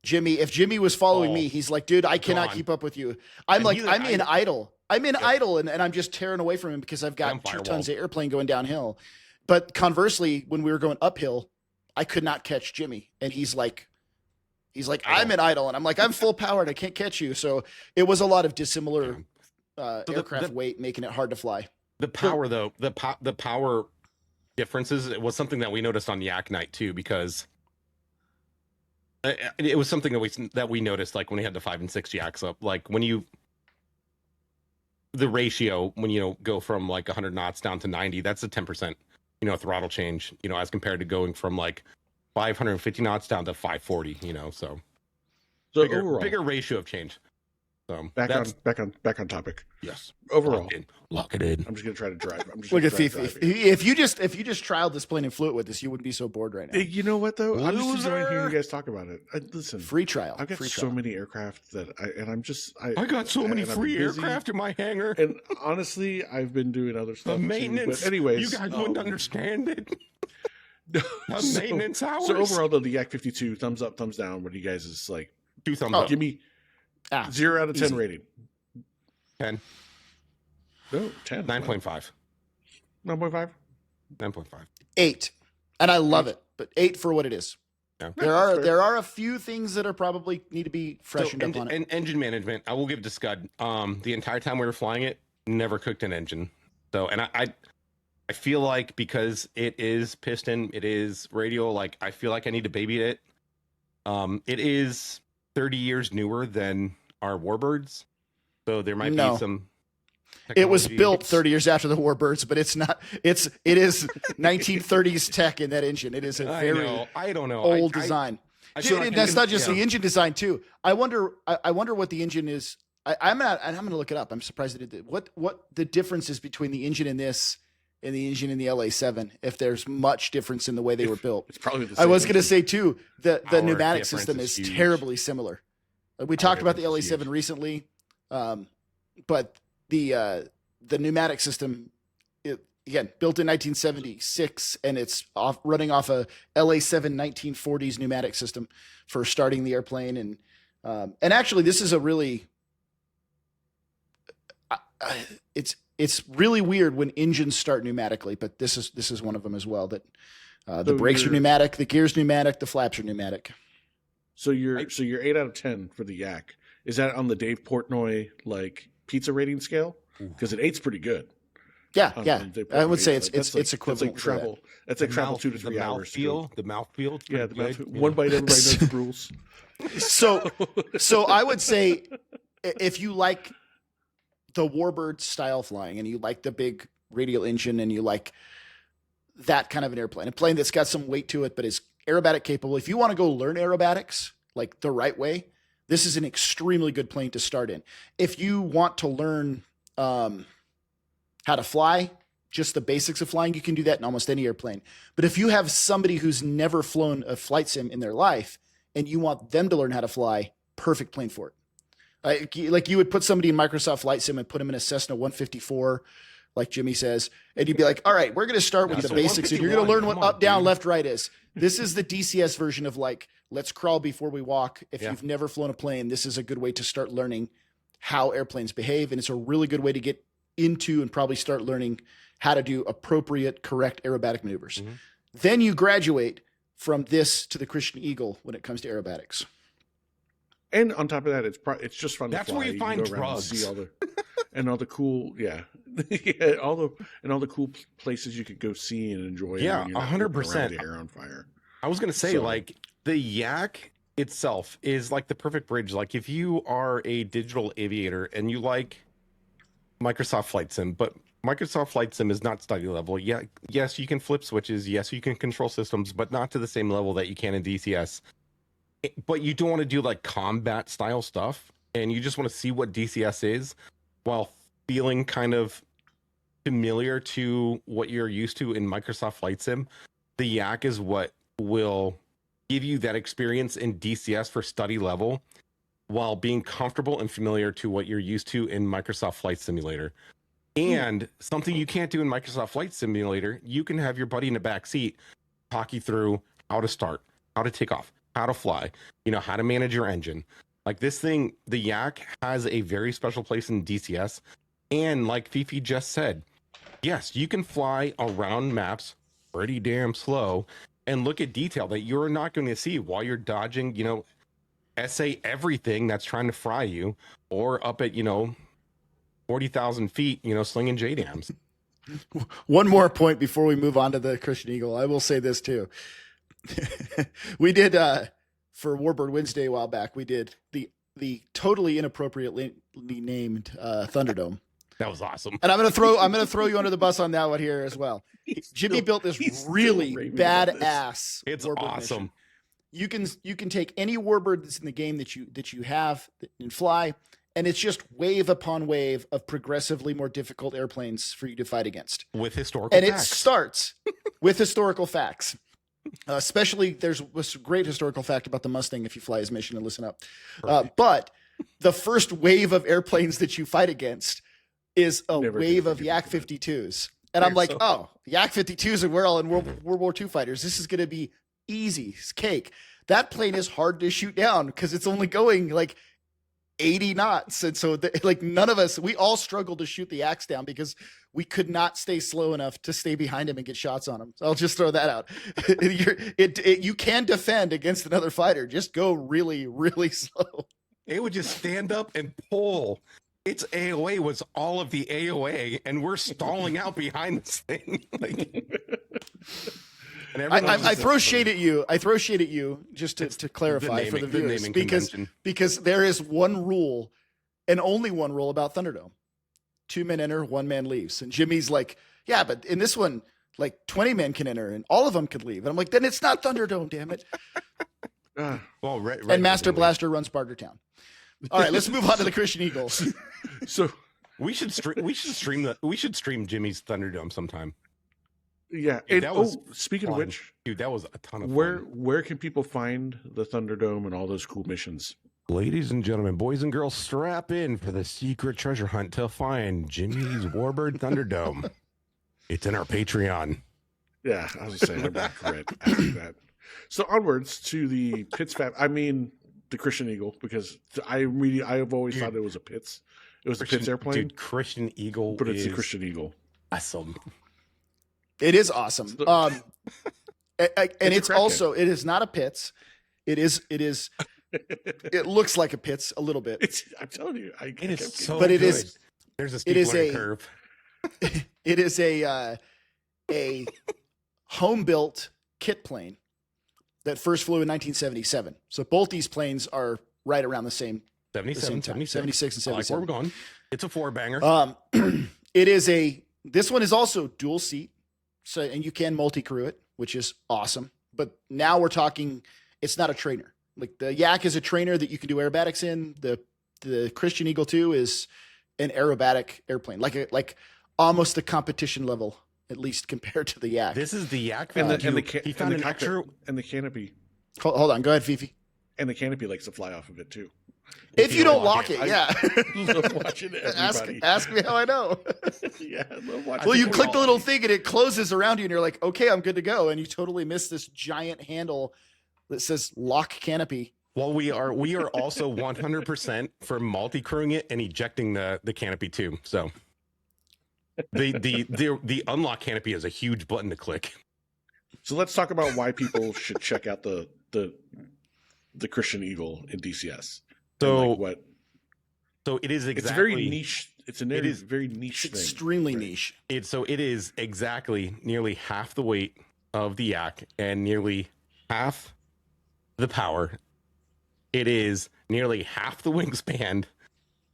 Jimmy. If Jimmy was following me, he's like, dude, I cannot keep up with you. I'm like, I'm in idle. I'm in idle, and I'm just tearing away from him because I've got 2 tons of airplane going downhill. But conversely, when we were going uphill, I could not catch Jimmy. And he's like, I'm in idle. And I'm like, I'm full powered. I can't catch you. So it was a lot of dissimilar aircraft weight, making it hard to fly. The power, though, the power differences, it was something that we noticed on Yak Night, too, because it was something that we noticed, like, when we had the 5 and 6 Yaks up. Like, the ratio, when you go from like 100 knots down to 90, that's a 10%, throttle change, as compared to going from like 550 knots down to 540, so bigger ratio of change. So back on topic. Yes. Overall, lock it in. I'm just gonna try to drive. Look at Fifi. If you just trialed this plane and flew it with us, you wouldn't be so bored right now. You know what though? I'm just enjoying hearing you guys talk about it. Listen, free trial. I've got so many aircraft that I got so many free aircraft in my hangar. And honestly, I've been doing other stuff. The maintenance. Too, but anyways, you guys wouldn't understand it. Maintenance hours. So overall, though, the Yak 52, thumbs up, thumbs down. What do you guys is like? 2 thumbs up. Give me 0 out of 10 easy. rating. 10. No, 10. 9.5. 9.5. 9.5. 8, and I love it, but 8 for what it is. Yeah. There are a few things that are probably need to be freshened up on it. And engine management, I will give to Scud. The entire time we were flying it, never cooked an engine. So, and I feel like because it is piston, it is radial, like I feel like I need to baby it. It is 30 years newer than our Warbirds, so there might be some technology. It was built 30 years after the Warbirds, but it's not. It is 1930s tech in that engine. It is a very old design. That's not just the engine design too. I wonder what the engine is. I'm going to look it up. I'm surprised it did. What the difference is between the engine in this and the engine in the LA7, if there's much difference in the way they were built. It's probably the same. I was going to say too, the pneumatic system is terribly similar. We talked about the LA7 recently, but the pneumatic system, again, built in 1976, and it's running off a LA7 1940s pneumatic system for starting the airplane. And actually, this is a really, it's really weird when engines start pneumatically, but this is one of them as well. That the brakes are pneumatic, the gears pneumatic, the flaps are pneumatic. So you're 8 out of 10 for the Yak. Is that on the Dave Portnoy like pizza rating scale? Because an 8's pretty good. Yeah. I would say it's equivalent. That's like travel. That's like travel 2 to 3 hours. The mouthfeel. Yeah, the mouthfeel. One bite, everybody knows the rules. So I would say if you like the Warbird style flying and you like the big radial engine and you like that kind of an airplane, a plane that's got some weight to it but is aerobatic capable. If you want to go learn aerobatics like the right way, this is an extremely good plane to start in. If you want to learn how to fly, just the basics of flying, you can do that in almost any airplane. But if you have somebody who's never flown a flight sim in their life and you want them to learn how to fly, perfect plane for it. Like you would put somebody in Microsoft Flight Sim and put them in a Cessna 154, like Jimmy says, and you'd be like, all right, we're going to start with the basics and you're going to learn what up, down, left, right is. This is the DCS version of like, let's crawl before we walk. If you've never flown a plane, this is a good way to start learning how airplanes behave. And it's a really good way to get into and probably start learning how to do appropriate, correct aerobatic maneuvers. Mm-hmm. Then you graduate from this to the Christian Eagle when it comes to aerobatics. And on top of that, it's just fun. That's to fly. where you find go around drugs. and see all the and all the cool, all the cool places you could go see and enjoy. Yeah, 100%. The air on fire. I was gonna say, like the Yak itself is like the perfect bridge. Like if you are a digital aviator and you like Microsoft Flight Sim, but Microsoft Flight Sim is not study level. Yeah, yes, you can flip switches. Yes, you can control systems, but not to the same level that you can in DCS. But you don't want to do like combat style stuff, and you just want to see what DCS is while feeling kind of familiar to what you're used to in Microsoft Flight Sim. The Yak is what will give you that experience in DCS for study level while being comfortable and familiar to what you're used to in Microsoft Flight Simulator. And something you can't do in Microsoft Flight Simulator, you can have your buddy in the back seat talk you through how to start, how to take off, how to fly, you know, how to manage your engine. Like this thing, the Yak has a very special place in DCS. And like Fifi just said, yes, you can fly around maps pretty damn slow and look at detail that you're not going to see while you're dodging, you know, SA everything that's trying to fry you, or up at, you know, 40,000 feet, you know, slinging JDAMs. One more point before we move on to the Christian Eagle. I will say this too. We did for Warbird Wednesday a while back. We did the totally inappropriately named Thunderdome. That was awesome. And I'm gonna throw you under the bus on that one here as well. Jimmy built this really badass. It's Warbird awesome. mission. You can take any Warbird that's in the game that you have and fly, and it's just wave upon wave of progressively more difficult airplanes for you to fight against. With historical And facts. it starts with historical facts. Especially, there's a great historical fact about the Mustang if you fly his mission and listen up. But the first wave of airplanes that you fight against is a wave of Yak 52s. And I'm like, oh, Yak 52s, and we're all in World War II fighters. This is going to be easy. It's cake. That plane is hard to shoot down because it's only going like 80 knots. And so like none of us, we all struggled to shoot the Yaks down because we could not stay slow enough to stay behind him and get shots on him. So I'll just throw that out. You can defend against another fighter. Just go really, really slow. It would just stand up and pull. Its AOA was all of the AOA, and we're stalling out behind this thing. I throw shade at you. I throw shade at you just to clarify for the viewers, because there is one rule and only one rule about Thunderdome: 2 men enter, 1 man leaves. And Jimmy's like, yeah, but in this one, like 20 men can enter and all of them could leave. And I'm like, then it's not Thunderdome, damn it. Well, and Master Blaster runs Barter Town. All right, let's move on to the Christian Eagles. So we should stream Jimmy's Thunderdome sometime. Yeah. Dude, And, speaking of which, dude, that was a ton of fun. fun. Where can people find the Thunderdome and all those cool missions? Ladies and gentlemen, boys and girls, strap in for the secret treasure hunt to find Jimmy's Warbird Thunderdome. It's in our Patreon. Yeah, I was saying, I regret asking that. So onwards to the Pitts the Christian Eagle, because I've always thought it was a Pitts. It was a Pitts airplane. Dude, Christian Eagle, but it's a Christian Eagle. Awesome. It is awesome. And it's also, it is not a Pitts. It looks like a Pitts a little bit. I'm telling you, it is so but it good. is. There's a steep learning curve. It is a home built kit plane that first flew in 1977. So both these planes are right around the same 77, 76 and 77. I like where we're going. It's a 4-banger. This one is also dual seat. So, and you can multi-crew it, which is awesome. But now we're talking, it's not a trainer. Like the Yak is a trainer that you can do aerobatics in. The Christian Eagle 2 is an aerobatic airplane, like almost the competition level, at least compared to the Yak. This is the Yak. And the canopy. Hold on. Go ahead, Fifi. And the canopy likes to fly off of it too. If you don't lock it, yeah. I love watching everybody. Ask me how I know. Yeah, I love watching. Well, you click the little thing and it closes around you, and you're like, okay, I'm good to go. And you totally miss this giant handle that says lock canopy. Well, we are also 100% for multi-crewing it and ejecting the canopy too. So the unlock canopy is a huge button to click. So let's talk about why people should check out the Christian Eagle in DCS. So it is exactly. It's very niche. It's very niche thing. Extremely niche. It is exactly nearly half the weight of the Yak and nearly half the power. It is nearly half the wingspan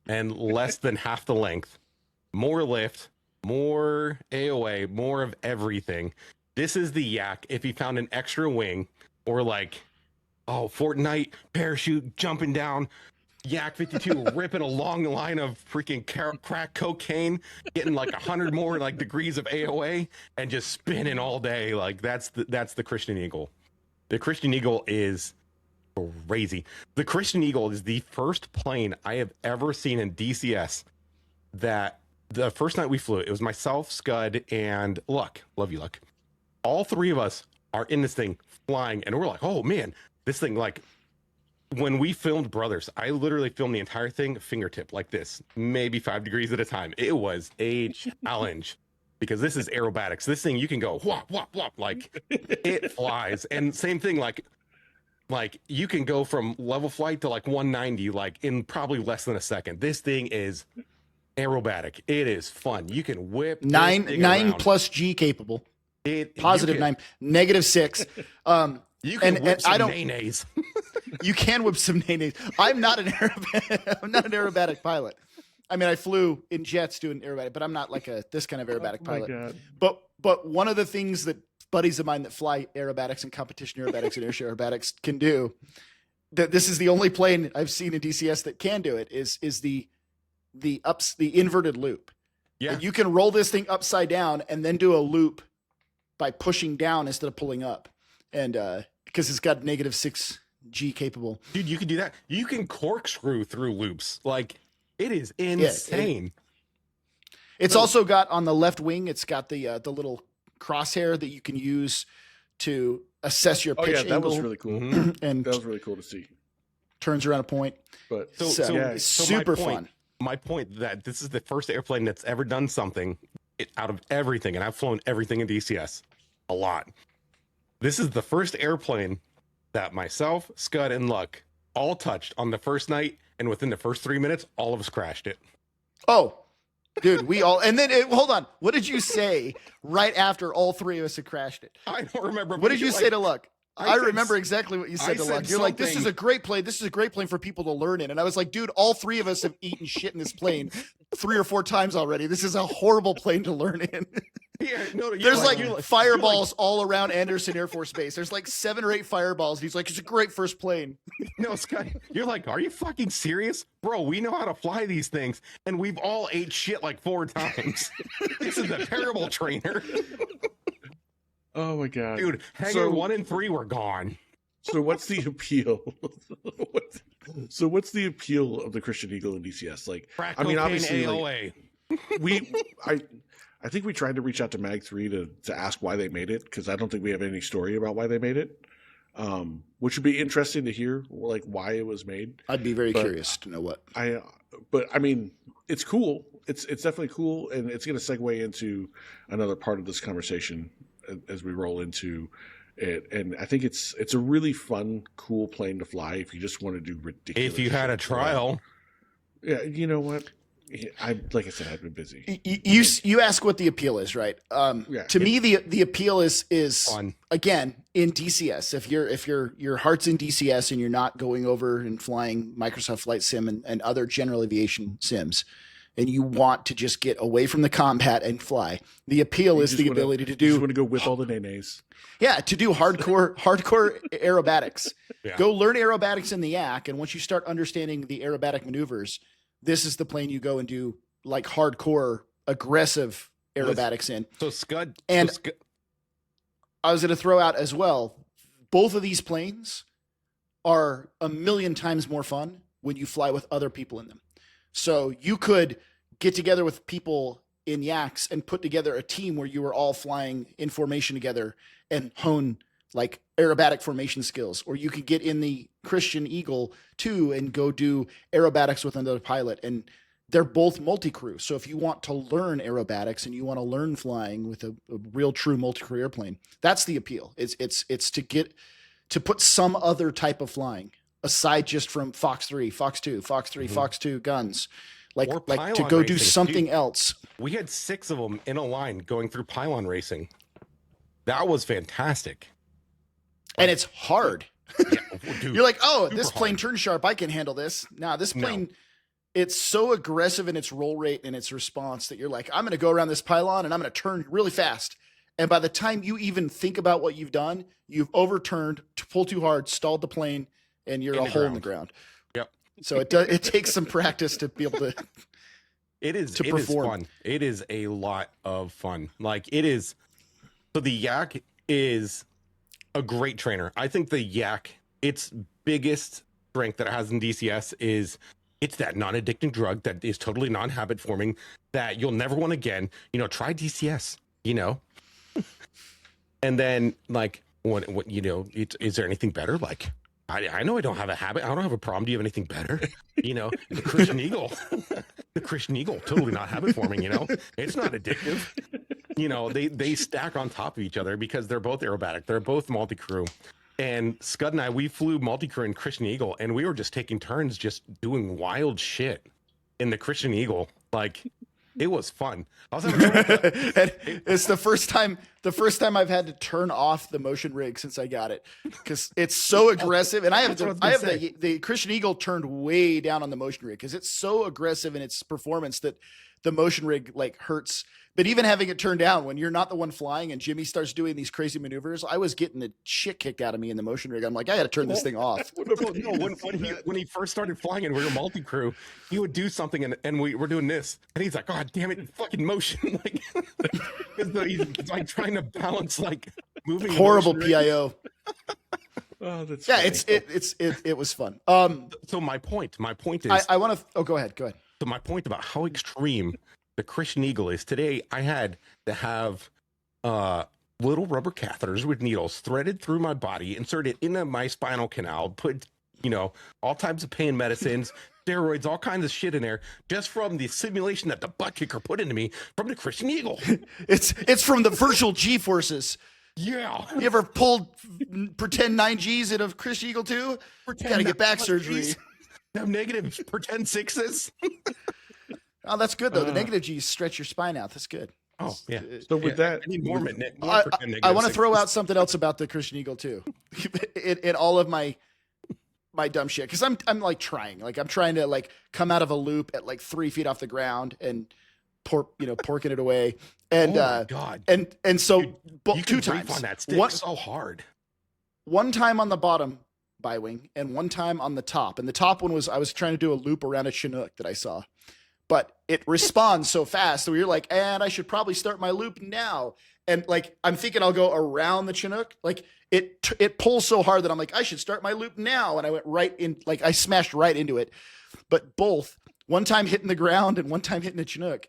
and less than half the length. More lift, more AOA, more of everything. This is the Yak. If you found an extra wing or Fortnite parachute jumping down, Yak 52 ripping a long line of freaking crack cocaine, getting 100 more degrees of AOA and just spinning all day. That's the Christian Eagle. The Christian Eagle is crazy. The Christian Eagle is the first plane I have ever seen in DCS that the first night we flew, it was myself, Scud, and Luck. Love you, Luck. All three of us are in this thing flying, and we're like, oh man, this thing, like when we filmed Brothers, I literally filmed the entire thing fingertip like this, maybe 5 degrees at a time. It was a challenge because this is aerobatics. This thing, you can go whop, whop, whop, like it flies. And same thing, like you can go from level flight to like 190, like in probably less than a second. This thing is aerobatic. It is fun. You can whip nine plus G capable. Positive 9, negative 6. You can whip some I don't. nays. You can whip some nays. I'm not an aerobatic pilot. I mean, I flew in jets doing aerobatic, but I'm not like this kind of aerobatic pilot. God. But one of the things that buddies of mine that fly aerobatics and competition aerobatics and airshow aerobatics can do, that this is the only plane I've seen in DCS that can do it, is the inverted loop. Yeah. And you can roll this thing upside down and then do a loop by pushing down instead of pulling up. And because it's got negative 6 G capable. Dude, you can do that. You can corkscrew through loops. Like, it is insane. It's also got on the left wing, it's got the little crosshair that you can use to assess your pitch that angle. was really cool. And That was really cool to see. turns around a point. But It's super fun. My point that this is the first airplane that's ever done something out of everything, and I've flown everything in DCS a lot. This is the first airplane that myself, Scud, and Luck all touched on the first night, and within the first 3 minutes, all of us crashed it. Oh, dude, we all, and then hold on. What did you say right after all 3 of us had crashed it? I don't remember. What did you say to Luck? I said remember exactly what you said to said Luck. You're like, this is something. a great plane. This is a great plane for people to learn in. And I was like, dude, all 3 of us have eaten shit in this plane 3 or 4 times already. This is a horrible plane to learn in. Yeah, no, There's like you're fireballs all around Anderson Air Force Base. There's like 7 or 8 fireballs. He's like, it's a great first plane. No, Scott, you're like, are you fucking serious? Bro, we know how to fly these things, and we've all ate shit like 4 times. This is a terrible trainer. oh my God. Dude, hangar 1 and 3 were gone. So what's the appeal? What's the appeal of the Christian Eagle in DCS? Like, Crack I mean, cocaine obviously, AOA. I think we tried to reach out to Mag 3 to ask why they made it, because I don't think we have any story about why they made it. Which would be interesting to hear, like why it was made. I'd be very curious to know what. But I mean, it's cool. It's definitely cool, and it's going to segue into another part of this conversation as we roll into it. And I think it's a really fun, cool plane to fly if you just want to do ridiculous. If you had a shit. trial. Yeah, you know what? Like I said, I've been busy. You ask what the appeal is, right? To me, the appeal is fun. Again in DCS. If your heart's in DCS and you're not going over and flying Microsoft Flight Sim and other general aviation sims, and you want to just get away from the combat and fly, the appeal is the ability to do. You just want to go whip all the nays. Yeah, to do hardcore aerobatics. Yeah. Go learn aerobatics in the yak, and once you start understanding the aerobatic maneuvers, this is the plane you go and do like hardcore, aggressive aerobatics in. So Scud, And I was going to throw out as well, both of these planes are a million times more fun when you fly with other people in them. So you could get together with people in yaks and put together a team where you were all flying in formation together and hone like aerobatic formation skills, or you could get in the Christian Eagle too and go do aerobatics with another pilot. And they're both multi-crew. So if you want to learn aerobatics and you want to learn flying with a real true multi-crew airplane, that's the appeal. It's to get to put some other type of flying aside just from Fox 3, Fox 2, Fox 3, Fox 2 guns, like to go do something else. We had 6 of them in a line going through pylon racing. That was fantastic. And it's hard. Yeah, dude, You're like, oh, super this plane hard. turns sharp. I can handle this. Nah, this plane, it's so aggressive in its roll rate and its response that you're like, I'm going to go around this pylon and I'm going to turn really fast. And by the time you even think about what you've done, you've overturned, pulled too hard, stalled the plane, and you're a hole in the ground. Yep. So it takes some practice to be able to. It is perform. fun. It is a lot of fun. Like it is. So the yak is a great trainer. I think the yak, its biggest strength that it has in DCS is it's that non-addicting drug that is totally non-habit forming that you'll never want again. You know, try DCS, you know? And then like, what you know, is there anything better? Like I know I don't have a habit. I don't have a problem. Do you have anything better? You know, the Christian Eagle, the Christian Eagle, totally not habit forming. You know, it's not addictive. You know, they stack on top of each other because they're both aerobatic. They're both multi-crew. And Scud and I, we flew multi-crew in Christian Eagle, and we were just taking turns just doing wild shit in the Christian Eagle. Like, it was fun. I was having it's the first time I've had to turn off the motion rig since I got it, because it's so aggressive. And I have the Christian Eagle turned way down on the motion rig because it's so aggressive in its performance that the motion rig like hurts. But even having it turned down when you're not the one flying and Jimmy starts doing these crazy maneuvers, I was getting the shit kicked out of me in the motion rig. I'm like, I got to turn this thing off. When he first started flying and we were multi-crew, he would do something and we were doing this, and he's like, "God damn it, fucking motion!" Like, he's like trying to balance like moving. Horrible PIO. Oh, that's yeah, funny. it was fun. So my point is, I want to. Oh, go ahead. So my point about how extreme the Christian Eagle is today, I had to have little rubber catheters with needles threaded through my body, inserted into my spinal canal, put, you know, all types of pain medicines, steroids, all kinds of shit in there, just from the simulation that the butt kicker put into me from the Christian Eagle. It's from the virtual G forces. Yeah. You ever pulled pretend 9Gs in a Christian Eagle too? Gotta get back surgery. Have negative pretend 6s. Oh, that's good though. The negative G's stretch your spine out. That's good. Oh yeah. So with that, I need more I want to throw out something else about the Christian Eagle too, in all of my dumb shit, because I'm like trying to like come out of a loop at like 3 feet off the ground and porking it away, and God, and so you two can times on that stick so hard. One time on the bottom bi wing and one time on the top, and the top one was I was trying to do a loop around a Chinook that I saw. But it responds so fast. So you're like, and I should probably start my loop now. And like, I'm thinking I'll go around the Chinook. Like it pulls so hard that I'm like, I should start my loop now. And I went right in, like I smashed right into it. But both, one time hitting the ground and one time hitting the Chinook,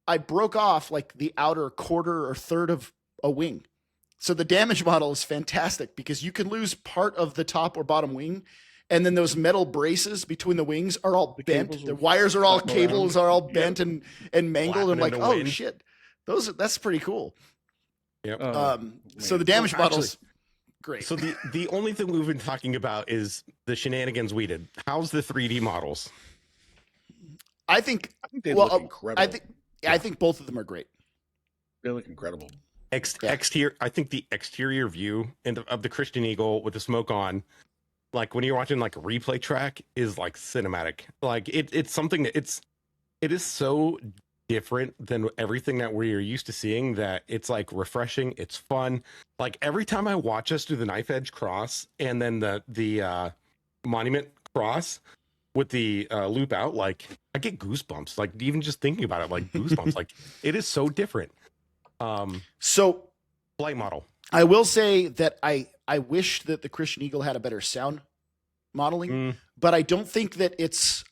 I broke off like the outer quarter or third of a wing. So the damage model is fantastic because you can lose part of the top or bottom wing. And then those metal braces between the wings are all bent. The wires are all cables are all bent and mangled. And I'm like, oh shit, that's pretty cool. Yep. So the damage model's great. So the only thing we've been talking about is the shenanigans we did. How's the 3D models? I think they look incredible. I think both of them are great. They look incredible. Exterior, I think the exterior view of the Christian Eagle with the smoke on, like when you're watching like a replay track, is like cinematic. Like it's something that it is so different than everything that we're used to seeing that it's like refreshing. It's fun. Like every time I watch us do the knife edge cross and then the monument cross with the loop out, like I get goosebumps. Like even just thinking about it, like goosebumps. Like it is so different. So flight model. I will say that I wish that the Christian Eagle had a better sound modeling, but I don't think that it's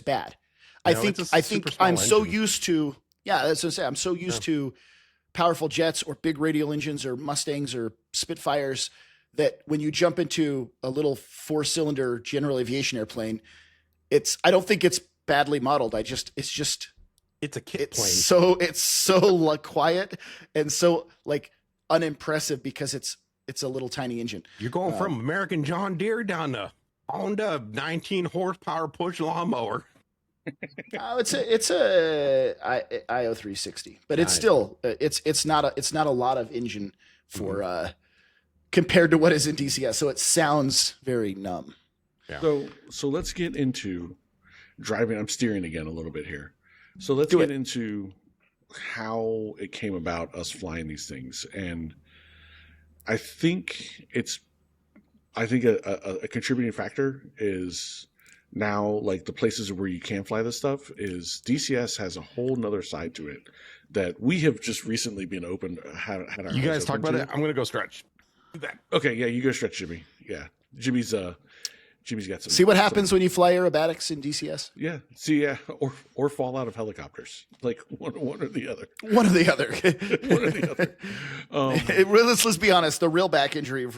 bad. I think I'm so used to, that's what I say. I'm so used to powerful jets or big radial engines or Mustangs or Spitfires that when you jump into a little 4-cylinder general aviation airplane, I don't think it's badly modeled. It's a kit plane. So it's so quiet and so like unimpressive because it's a little tiny engine. You're going from American John Deere down to Honda 19 horsepower push lawnmower. It's a IO 360, but it's still it's not a lot of engine for compared to what is in DCS. So it sounds very numb. Yeah. So let's get into driving. I'm steering again a little bit here. So let's get into how it came about us flying these things. And I think a contributing factor is now like the places where you can fly this stuff is DCS has a whole nother side to it that we have just recently been had our you guys talk about it. I'm going to go stretch. Okay. Yeah. You go stretch, Jimmy. Yeah. Jimmy's Jimmy's got some. See what happens when you fly aerobatics in DCS? Yeah. See, yeah, or fall out of helicopters, like one or the other. One or the other. One or the other. Let's be honest. The real back injury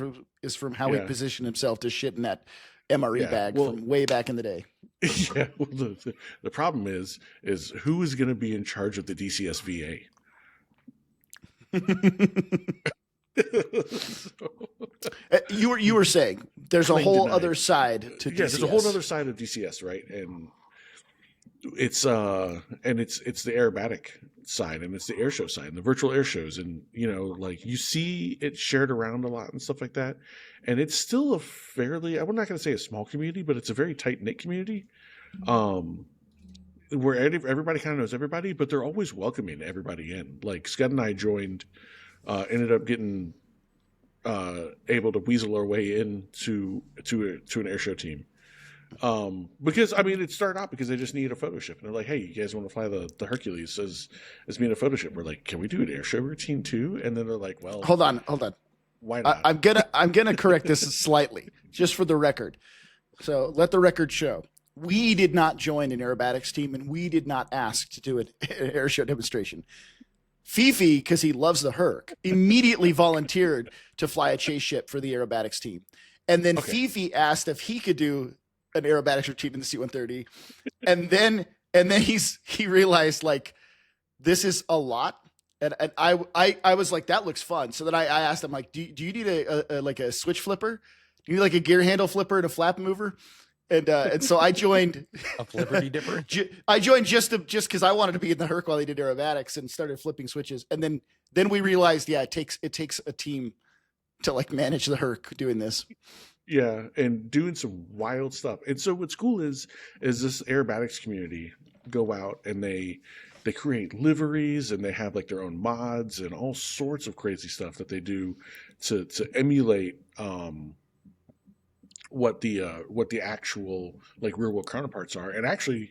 is from how he positioned himself to shit in that MRE bag from way back in the day. Yeah. Well, the problem is who is going to be in charge of the DCS VA? You were saying there's a whole other side to DCS. There's a whole other side of DCS, right? And it's the aerobatic side, and it's the air show side, and the virtual air shows, and like you see it shared around a lot and stuff like that. And it's still a fairly, I'm not going to say a small community, but it's a very tight knit community, where everybody kind of knows everybody, but they're always welcoming everybody in. Like Scott and I joined. Ended up getting able to weasel our way into an airshow team, because I mean it started out because they just needed a photo ship, and they're like, "Hey, you guys want to fly the Hercules as me in a photo ship?" We're like, "Can we do an airshow routine too?" And then they're like, "Well, hold on, why not?" I'm gonna correct this slightly, just for the record. So let the record show. We did not join an aerobatics team, and we did not ask to do an airshow demonstration. Fifi, because he loves the Herc, immediately volunteered to fly a chase ship for the aerobatics team. And then Fifi asked if he could do an aerobatics routine in the C-130. And then he realized, like, this is a lot. And I was like, that looks fun. So then I asked him, like, do you need a switch flipper? Do you need like a gear handle flipper and a flap mover? And so I joined a flipperty dipper. I joined just because I wanted to be in the Herc while they did aerobatics, and started flipping switches. And then we realized, it takes a team to like manage the Herc doing this. Yeah, and doing some wild stuff. And so what's cool is this aerobatics community go out and they create liveries, and they have like their own mods and all sorts of crazy stuff that they do to emulate what the actual like real world counterparts are. And actually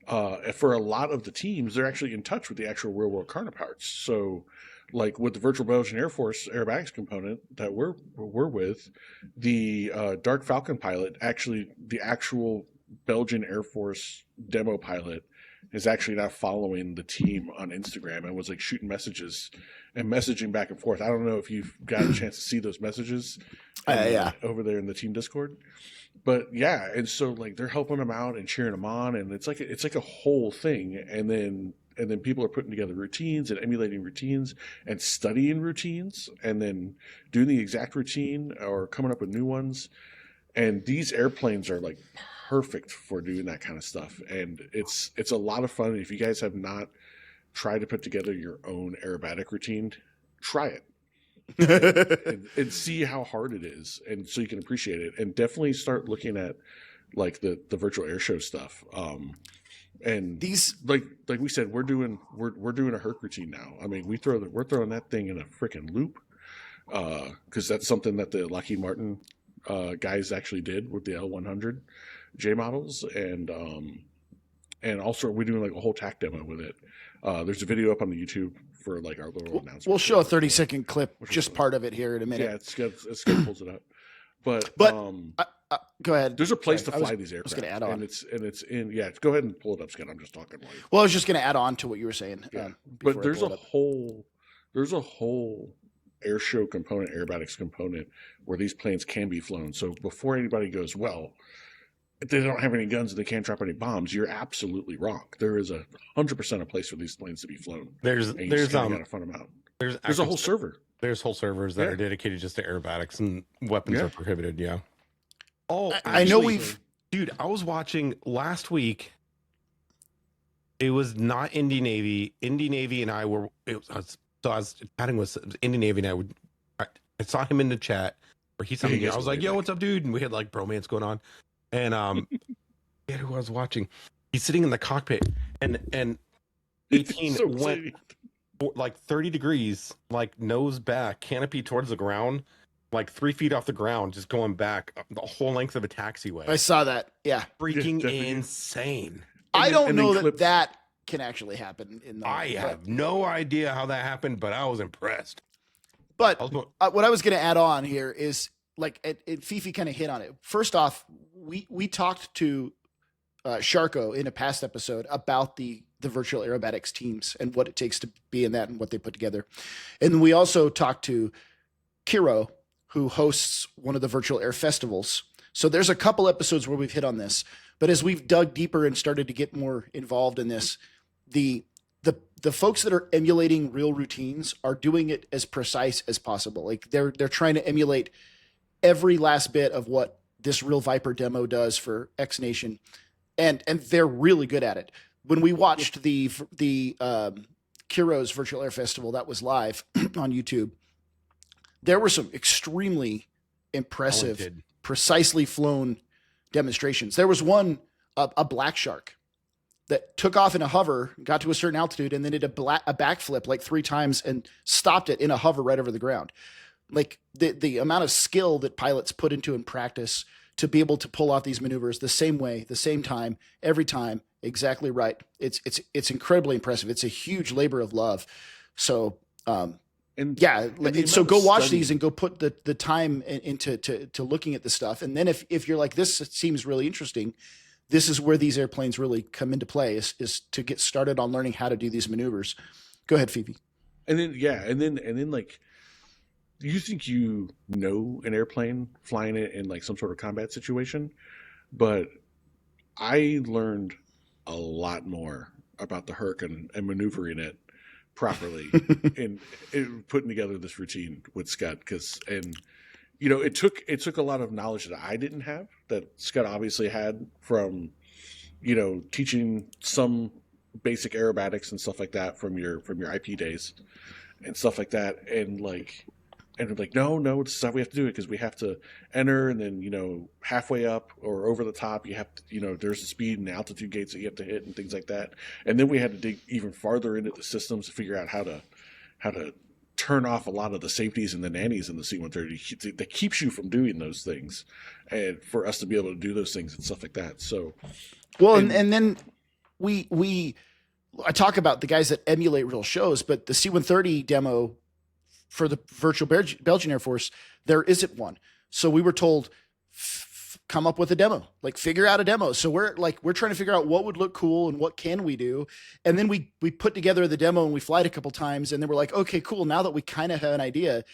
for a lot of the teams, they're actually in touch with the actual real world counterparts. So like with the virtual Belgian Air Force aerobatics component that we're with, the Dark Falcon pilot, actually the actual Belgian Air Force demo pilot, is actually now following the team on Instagram and was like shooting messages and messaging back and forth. I don't know if you've got a chance to see those messages over there in the team Discord, but yeah. And so like they're helping them out and cheering them on, and it's like a whole thing. And then people are putting together routines and emulating routines and studying routines, and then doing the exact routine or coming up with new ones. And these airplanes are like perfect for doing that kind of stuff. And it's a lot of fun. If you guys have not tried to put together your own aerobatic routine, try it. and see how hard it is, and so you can appreciate it. And definitely start looking at like the virtual air show stuff. And these, like we said, we're doing a Herc routine now. I mean, we're throwing that thing in a freaking loop, because that's something that the Lockheed Martin guys actually did with the L100 J models, and also we're doing like a whole TAC demo with it. There's a video up on the YouTube for like our little announcement. We'll show a 30-second clip, just part of it here in a minute. Yeah, it's good. Pulls it up. But go ahead. There's a place to fly these aircraft. I was going to add on, and it's in. Yeah, go ahead and pull it up, Scott. I'm just talking. Well, I was just going to add on to what you were saying. Yeah, but there's a whole air show component, aerobatics component, where these planes can be flown. So before anybody goes, well, they don't have any guns and they can't drop any bombs, you're absolutely wrong. There is 100% a place for these planes to be flown. There's gotta find them out. There's a whole server. There's whole servers that are dedicated just to aerobatics, and weapons are prohibited. Yeah. Oh, actually, I know dude, I was watching last week. It was not Indy Navy. Indy Navy and I were. I was chatting with Indy Navy, and I saw him in the chat where he saw me. I was like, "Yo, what's up, dude?" And we had like bromance going on. And yeah, who I was watching, he's sitting in the cockpit, and 18 so went like 30 degrees, like nose back, canopy towards the ground, like 3 feet off the ground, just going back the whole length of a taxiway. I saw that. Yeah, freaking insane. I don't know that can actually happen. I have no idea how that happened, but I was impressed. But what I was going to add on here is and Fifi kind of hit on it. First off, we talked to Sharko in a past episode about the virtual aerobatics teams and what it takes to be in that and what they put together. And we also talked to Kiro, who hosts one of the virtual air festivals. So there's a couple episodes where we've hit on this, but as we've dug deeper and started to get more involved in this, the folks that are emulating real routines are doing it as precise as possible. Like they're trying to emulate every last bit of what this Real Viper demo does for X Nation. And they're really good at it. When we watched the Kiro's Virtual Air Festival that was live on YouTube, there were some extremely impressive, precisely flown demonstrations. There was one, a black shark that took off in a hover, got to a certain altitude, and then did a backflip like 3 times and stopped it in a hover right over the ground. Like the amount of skill that pilots put into in practice to be able to pull off these maneuvers the same way, the same time, every time, exactly right. It's incredibly impressive. It's a huge labor of love. So, so go watch these and go put the time into looking at the stuff. And then if you're like, this seems really interesting, this is where these airplanes really come into play is to get started on learning how to do these maneuvers. Go ahead, Phoebe. And then like, you think you know an airplane flying it in like some sort of combat situation, but I learned a lot more about the Hurricane and maneuvering it properly and putting together this routine with Scott. It took a lot of knowledge that I didn't have that Scott obviously had from, teaching some basic aerobatics and stuff like that from your IP days and stuff like that. And we're like, no, this is how we have to do it because we have to enter and then, halfway up or over the top, you have to, there's the speed and altitude gates that you have to hit and things like that. And then we had to dig even farther into the systems to figure out how to turn off a lot of the safeties and the nannies in the C-130 that keeps you from doing those things and for us to be able to do those things and stuff like that. So, well, and then I talk about the guys that emulate real shows, but the C-130 demo for the virtual Belgian Air Force, there isn't one. So we were told, come up with a demo, like figure out a demo. So we're trying to figure out what would look cool and what can we do. And then we put together the demo and we fly it a couple times. And then we're like, okay, cool. Now that we kind of have an idea,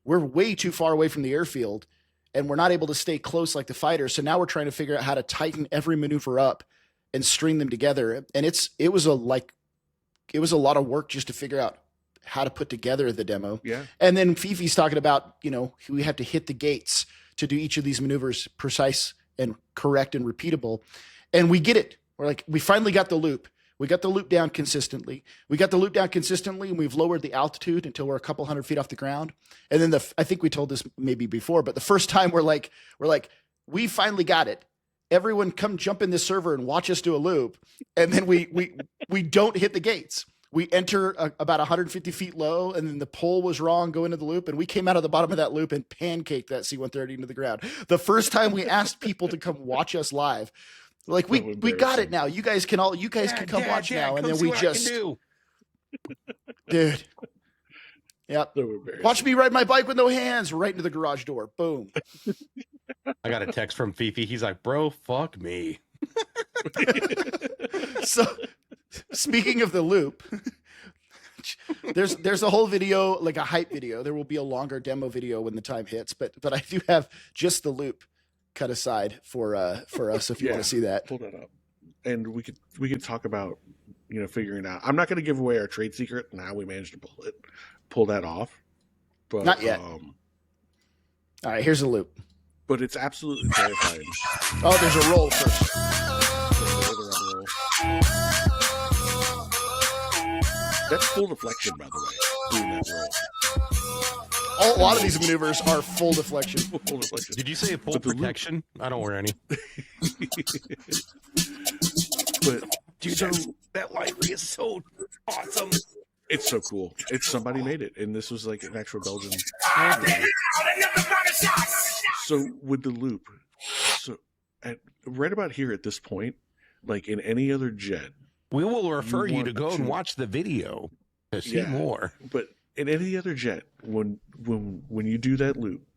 we're way too far away from the airfield and we're not able to stay close like the fighters. So now we're trying to figure out how to tighten every maneuver up and string them together. And it was a lot of work just to figure out how to put together the demo. Yeah. And then Fifi's talking about, we have to hit the gates to do each of these maneuvers precise and correct and repeatable. And we get it. We're like, we finally got the loop. We got the loop down consistently. And we've lowered the altitude until we're a couple hundred feet off the ground. And then I think we told this maybe before, but the first time we're like, we finally got it. Everyone come jump in this server and watch us do a loop. And then we don't hit the gates. We enter about 150 feet low, and then the pole was wrong, go into the loop, and we came out of the bottom of that loop and pancaked that C-130 into the ground. The first time we asked people to come watch us live, like we got it now. You guys can come watch now, and then we just, dude, yep. Watch me ride my bike with no hands right into the garage door. Boom. I got a text from Fifi. He's like, "Bro, fuck me." So. Speaking of the loop, there's a whole video, like a hype video. There will be a longer demo video when the time hits, but I do have just the loop cut aside for us if you want to see that. Pull that up, and we could talk about figuring out. I'm not going to give away our trade secret and how we managed to pull that off, but not yet. All right, here's the loop. But it's absolutely terrifying. Oh, there's a roll first. That's full deflection, by the way, doing that roll. A lot of these maneuvers are full deflection. Full deflection. Did you say full protection? I don't wear any. But dude, that library is so awesome. It's so cool. Somebody made it, and this was like an actual Belgian. So with the loop, right about here at this point, like in any other jet, we will refer you to go and watch the video to see more. But in any other jet, when you do that loop,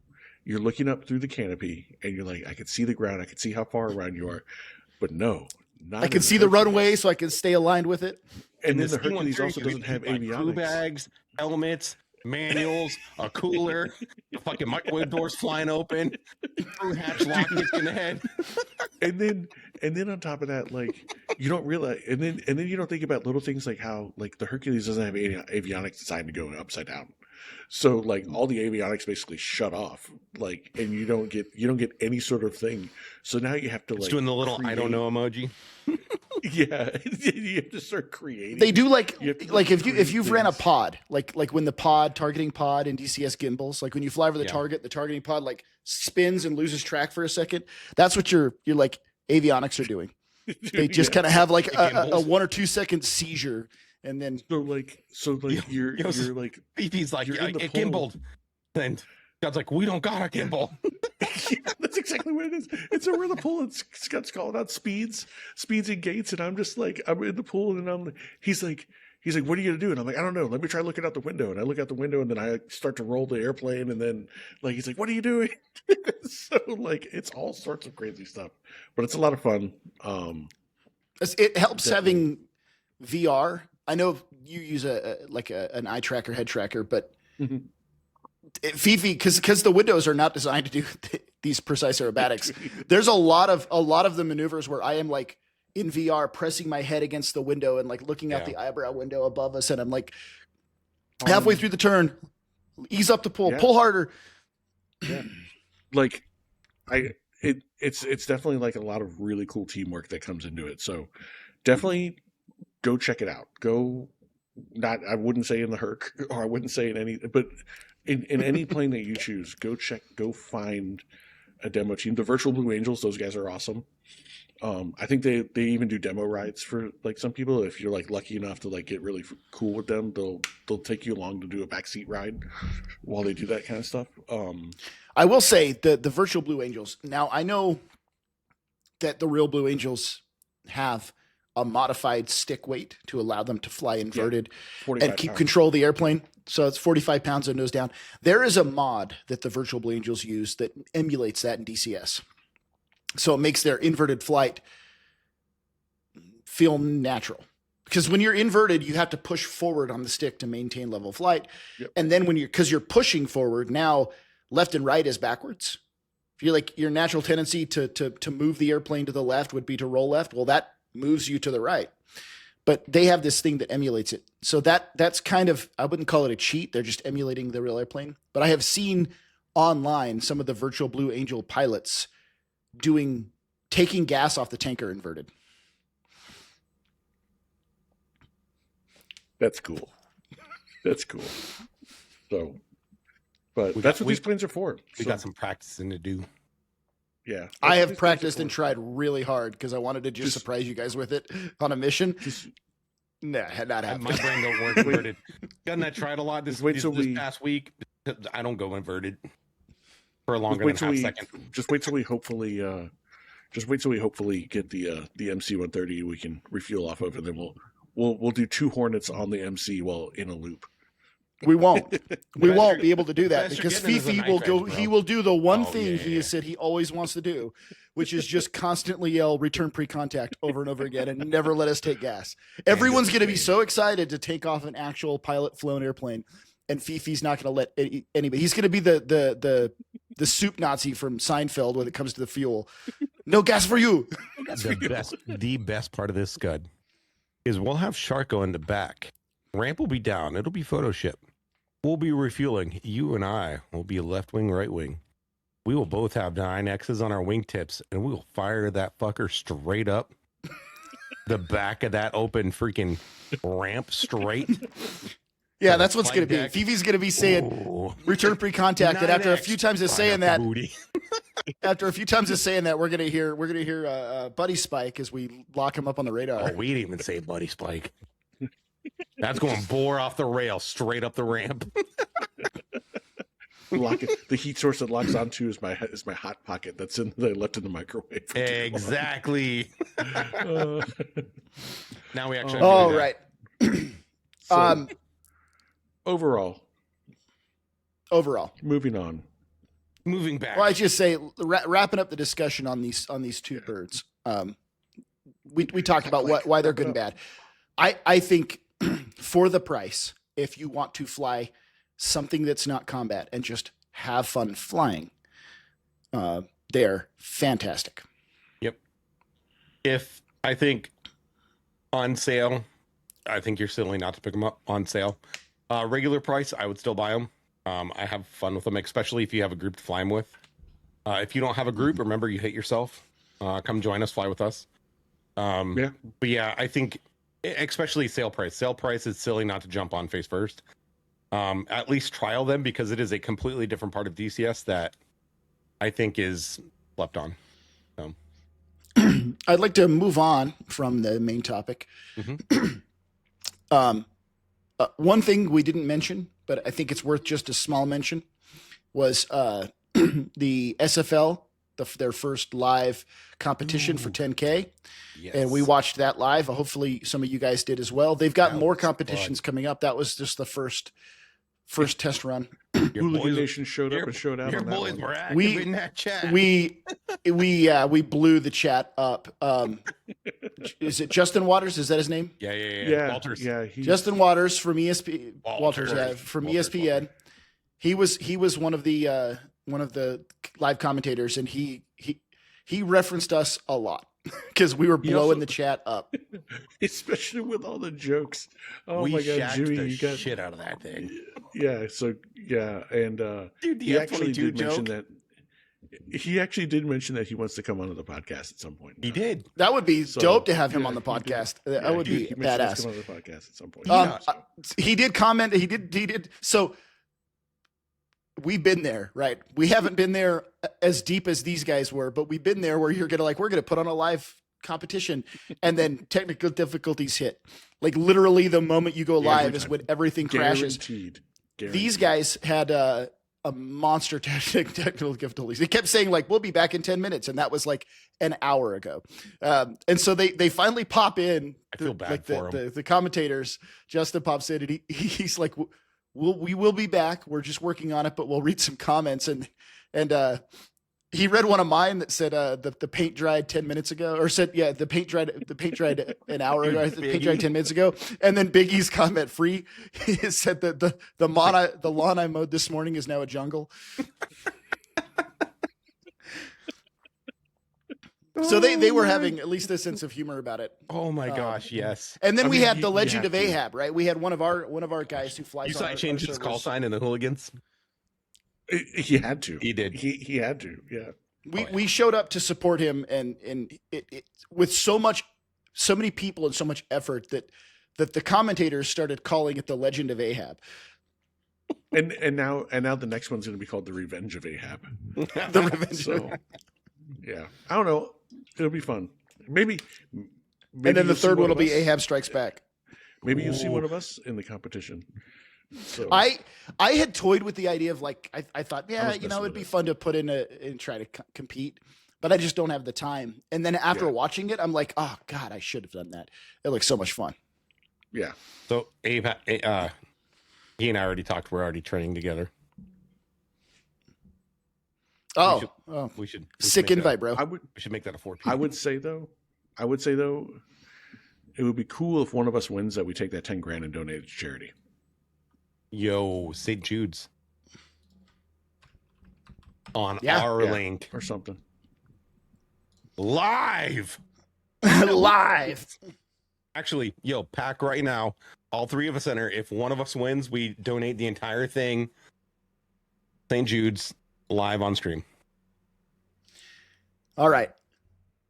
you're looking up through the canopy, and you're like, I can see the ground, I can see how far around you are, but no, not I can see the runway, so I can stay aligned with it. And then the the Hercules also doesn't have like avionics. crew bags, helmets, manuals, a cooler, fucking microwave doors flying open, crew hatch lock gets in the head. And then on top of that, like, you don't realize, and then you don't think about little things like how, like, the Hercules doesn't have avionics designed to go upside down, so like all the avionics basically shut off, like, and you don't get any sort of thing. So now you have to, like, It's doing the little create, I don't know emoji. Yeah, you have to start creating. They do like like if you've ran a things. pod, like when the targeting pod in DCS gimbals, like when you fly over the target, the targeting pod like spins and loses track for a second. That's what your like avionics are doing. They just kind of have like a 1 or 2 second seizure, and then so like you're like Fifi's like, you're in the it pool. gimbaled. And God's like, we don't got a gimbal. Yeah, that's exactly what it is. It's over the pool, and Scott's calling out speeds and gates, and I'm just like, I'm in the pool, and he's like, what are you gonna do? And I'm like, I don't know. Let me try looking out the window. And I look out the window, and then I start to roll the airplane, and then like he's like, what are you doing? So like it's all sorts of crazy stuff, but it's a lot of fun. it helps Definitely. having VR. I know you use an eye tracker, head tracker, but Mhm. Fifi, because the windows are not designed to do these precise aerobatics. There's a lot of the maneuvers where I am like in VR pressing my head against the window and like looking out the eyebrow window above us, and I'm like halfway through the turn, ease up the pull, Yeah. pull harder. Yeah. Like it's definitely like a lot of really cool teamwork that comes into it. So definitely go check it out. I wouldn't say in the Herc, or I wouldn't say in any, but in any plane that you choose, go find a demo team. The Virtual Blue Angels, those guys are awesome. I think they even do demo rides for like some people. If you're like lucky enough to like get really cool with them, they'll take you along to do a backseat ride while they do that kind of stuff. I will say the Virtual Blue Angels. Now I know that the real Blue Angels have a modified stick weight to allow them to fly inverted 45 and keep pounds. control of the airplane. So it's 45 pounds and nose down. There is a mod that the Virtual Blue Angels use that emulates that in DCS. So it makes their inverted flight feel natural. Because when you're inverted, you have to push forward on the stick to maintain level flight. Yep. And then because you're pushing forward, now left and right is backwards. If you're like your natural tendency to move the airplane to the left would be to roll left. Well, that moves you to the right. But they have this thing that emulates it. So that's kind of, I wouldn't call it a cheat. They're just emulating the real airplane. But I have seen online some of the Virtual Blue Angel pilots taking gas off the tanker inverted. That's cool. That's cool. So, but We that's got- what these planes are for. We So, got some practicing to do. yeah. That's I what have these planes are practiced for. and tried really hard because I wanted to just surprise you guys with it on a mission. Just Nah, had not happened. My brain don't work inverted. Done that tried a lot this past week. I don't go inverted for a longer than half a second. Just wait till we hopefully get the MC-130 we can refuel off of, and then we'll do 2 Hornets on the MC while in a loop. We won't. We best won't you're- be able to do that best you're because getting is a Fifi will knife go. edge, bro. He will do the one Oh, thing he yeah. has said he always wants to do, which is just constantly yell "return pre-contact" over and over again and never let us take gas. Everyone's going to be so excited to take off an actual pilot-flown airplane, and Fifi's not going to let anybody. He's going to be the soup Nazi from Seinfeld when it comes to the fuel. No gas for you. The best part of this Scud is we'll have Sharko in the back. Ramp will be down. It'll be photo ship. We'll be refueling. You and I will be left wing, right wing. We will both have 9Xs on our wingtips, and we will fire that fucker straight up the back of that open freaking ramp straight. Yeah, So that's what's flight going to be. deck. Fifi's going to be saying Ooh. "return pre-contact," and after a 9X. few times of Fire saying up the that, booty. after a few times of saying that, we're gonna hear Buddy Spike as we lock him up on the radar. Oh, we didn't even say Buddy Spike. That's going bore off the rail straight up the ramp. The heat source that locks onto is my hot pocket that I left in the microwave. for too long. Exactly. Now we actually. Oh, have right. Overall, Overall, moving on. moving back. Well, I just say wrapping up the discussion on these two birds. We talked about why they're good and bad. I think for the price, if you want to fly something that's not combat and just have fun flying, they're fantastic. Yep. If I think on sale, I think you're silly not to pick them up on sale. Regular price, I would still buy them. I have fun with them, especially if you have a group to fly them with. If you don't have a group, remember you hate yourself. Come join us, fly with us. But yeah, I think especially sale price. Sale price is silly not to jump on face first. At least trial them because it is a completely different part of DCS that I think is slept on. So. I'd like to move on from the main topic. Mm-hmm. One thing we didn't mention, but I think it's worth just a small mention, was the SFL, their first live competition for 10K. Yes. And we watched that live. Hopefully some of you guys did as well. They've got more competitions coming up. That was just the first test run. Hooligan Nation showed up and showed out. Your on that boys one. were active in that chat. We blew the chat up. Is it Justin Waters? Is that his name? Yeah, Walters. Yeah, Justin Waters from ESPN. Walters. From Walters. ESPN. He was one of the live commentators, and he referenced us a lot because we were blowing the chat up, especially with all the jokes. Oh we my god, shacked Jimmy, the you got shit out of that thing. Yeah, so yeah, and Dude, the he actually F-22 did mention joke. that. He actually did mention that he wants to come onto the podcast at some point. He did. That would be So, dope to have him yeah, on the he did. podcast. Yeah, That would he be mentioned he's badass. coming on the podcast at some point. He did comment. He did. So we've been there, right? We haven't been there as deep as these guys were, but we've been there where we're gonna put on a live competition, and then technical difficulties hit. Like literally, the moment you go live is when everything crashes. Guaranteed. These guys had a monster technical difficulties. They kept saying like, "We'll be back in 10 minutes," and that was like an hour ago. And so they finally pop in. I feel bad for them. The commentators. Justin pops in, and he's like, we will be back. We're just working on it, but we'll read some comments." And he read one of mine that said the paint dried 10 minutes ago, or said, yeah, the paint dried an hour ago, the paint dried 10 minutes ago. And then Biggie's comment free said that the lawn I mowed this morning is now a jungle. So they were having at least a sense of humor about it. Oh my gosh, yes. And then we had the you Legend have of to. Ahab, right? We had one of our guys who flies. You saw on he our changed his call servers. sign in the Hooligans? He had to. He did. He had to. Yeah. We showed up to support him, and it with so many people and so much effort that the commentators started calling it the Legend of Ahab. And now the next one's going to be called the Revenge of Ahab. The Revenge. So yeah, I don't know. It'll be fun. Maybe And then the you'll see third one will of be us. Ahab Strikes Back. Maybe you'll see one of us in the competition. So I had toyed with the idea of like I thought, yeah, was messing it'd with be it. fun to put in and try to compete, but I just don't have the time. And then after watching it, I'm like, oh god, I should have done that. It looks so much fun. yeah, So Abe, he and I already talked. We're already training together. Oh, We should sick make that- invite, bro. We should make that a 4 I would say though, it would be cool if one of us wins that we take that 10 grand and donate it to charity. Yo, St. Jude's on Yeah. our Yeah. link Or something. live. Live. Actually, yo, pack right now. All three of us enter. If one of us wins, we donate the entire thing. St. Jude's live on stream. All right.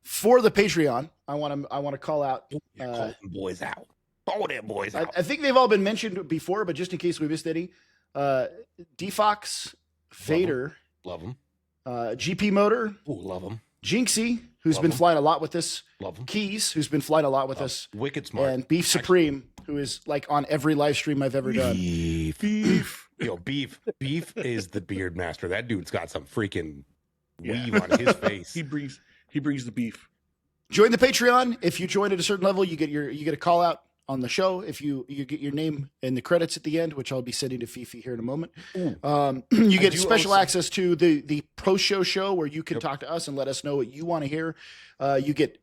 For the Patreon, I want to call out. Call them boys out. Call them boys out. I think they've all been mentioned before, but just in case we missed any, Defox, Fader, Love them. GP Motor, Ooh, love them. Jinxie, who's Love been 'em. flying a lot with us, Love them. Keys, who's been flying a lot with us, Wicked smart. and Beef Supreme, who is like on every live stream I've ever done. Beef. Yo, Beef. Beef is the beard master. That dude's got some freaking weave on his face. He brings the beef. Join the Patreon. If you join at a certain level, you get a call out. on the show. If you get your name in the credits at the end, which I'll be sending to Fifi here in a moment. You get special access to the post-show where you can talk to us and let us know what you want to hear. You get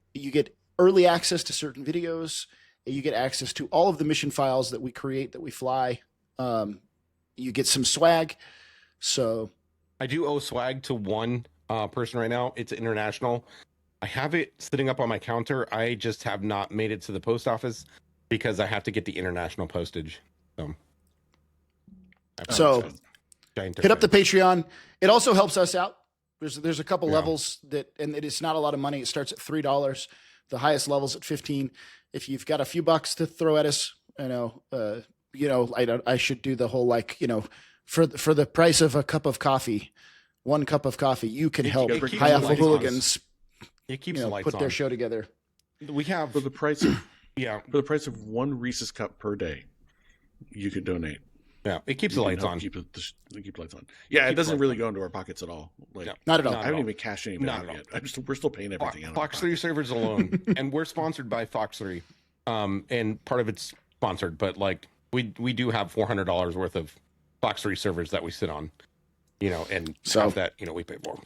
early access to certain videos. You get access to all of the mission files that we create, that we fly. You get some swag. So I do owe swag to one person right now. It's international. I have it sitting up on my counter. I just have not made it to the post office because I have to get the international postage. So hit up the Patreon. It also helps us out. There's a couple levels and it's not a lot of money. It starts at $3. The highest level's at 15. If you've got a few bucks to throw at us, I should do the whole for the price of a cup of coffee, 1 cup of coffee, you can help High Alpha Hooligans. It keeps the lights put on. their show together. We have for the price of 1 Reese's cup per day, you could donate. Yeah, it keeps the lights on. Keep the lights on. Yeah, it doesn't really go into our pockets at all. Not at all. I haven't even cashed anything out yet. We're still paying everything out. Fox 3 servers alone, and we're sponsored by Fox 3, and part of it's sponsored, but we do have $400 worth of Fox 3 servers that we sit on, and half that we pay for.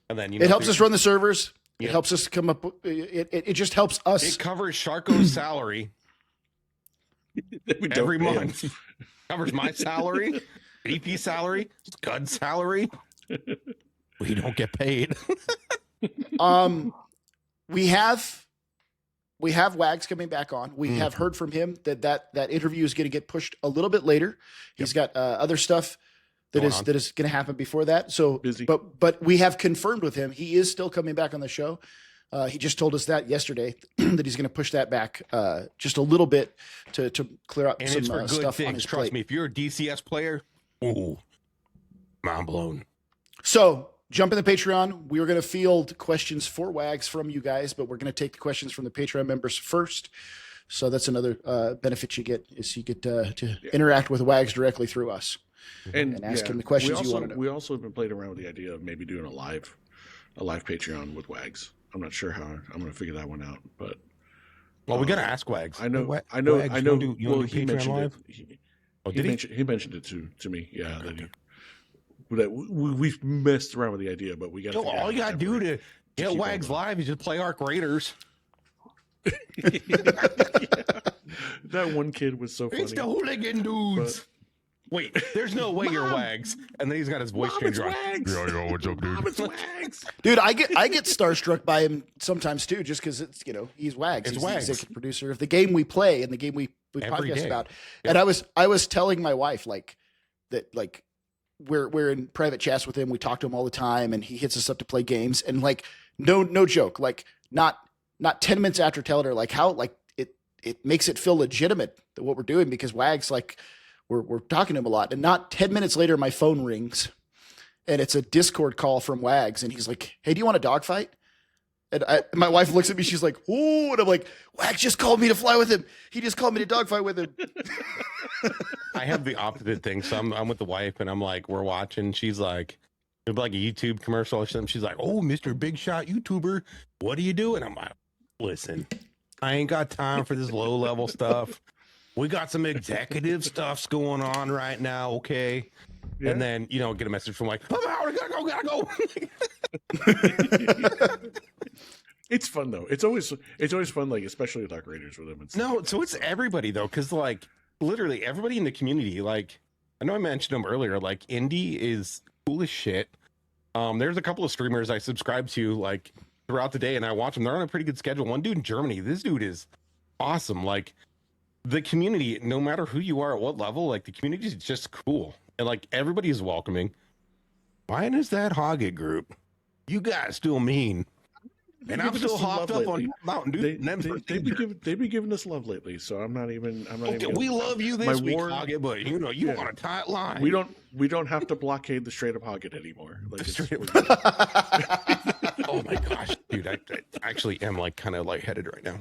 And then it helps us run the servers. It helps us come up. It just helps us. It covers Sharko's salary every month. Covers my salary, VP salary, Scud salary. We don't get paid. We have Wags coming back on. We have heard from him that interview is going to get pushed a little bit later. He's got other stuff that is going to happen before that. So busy. But we have confirmed with him he is still coming back on the show. He just told us that yesterday that he's going to push that back just a little bit to clear up some stuff on his Trust plate. me, if you're a DCS player, mind blown. So jump in the Patreon. We were going to field questions for Wags from you guys, but we're going to take the questions from the Patreon members first. So that's another benefit you get, is you get to interact with Wags directly through us and ask him the questions you want to know. We also have been playing around with the idea of maybe doing a live Patreon with Wags. I'm not sure how I'm going to figure that one out, but we got to ask Wags. I know. Wags, He mentioned it. He mentioned it to me. Yeah, that we've messed around with the idea, but we got. All you got to do to get Wags live is just play Arc Raiders. That one kid was so funny. It's the Hooligan dudes. Wait, there's no way you're Wags. And then he's got his voice changer on. Yo, what's up, dude? It's Wags. Dude, I get starstruck by him sometimes too, just because it's he's Wags. He's Wags. the executive producer of the game we play and the game we podcast about. Yep. And I was telling my wife that we're in private chats with him. We talk to him all the time, and he hits us up to play games. And no joke, not 10 minutes after telling her how it makes it feel legitimate that what we're doing, because Wags we're talking to him a lot, and not 10 minutes later, my phone rings and it's a Discord call from Wags. And he's like, "Hey, do you want a dogfight?" And my wife looks at me. She's like, "Ooh," and I'm like, "Wags just called me to fly with him. He just called me to dogfight with him." I have the opposite thing. So I'm with the wife, and I'm like, we're watching. She's like, it'd be like a YouTube commercial or something. She's like, "Oh, Mr. Big Shot YouTuber, what are you doing?" I'm like, "Listen, I ain't got time for this low level stuff. We got some executive stuffs going on right now, okay?" Yeah. And then, get a message from "I'm out, gotta go. It's fun though. It's always fun, especially with Arc Raiders with them. No, so it's everybody though, because literally everybody in the community, I know I mentioned them earlier, Indy is cool as shit. There's a couple of streamers I subscribe to throughout the day, and I watch them. They're on a pretty good schedule. One dude in Germany, this dude is awesome. The community, no matter who you are at what level, the community is just cool, and everybody is welcoming. Mine is that Hoggett group. You guys still mean, and I'm still hopped up on Mountain Dew. They've been giving us love lately, so I'm not even. We love you this week, Hoggett, but you want a tight line. We don't have to blockade the straight up Hoggett anymore. Oh my gosh, dude! I actually am kind of lightheaded right now.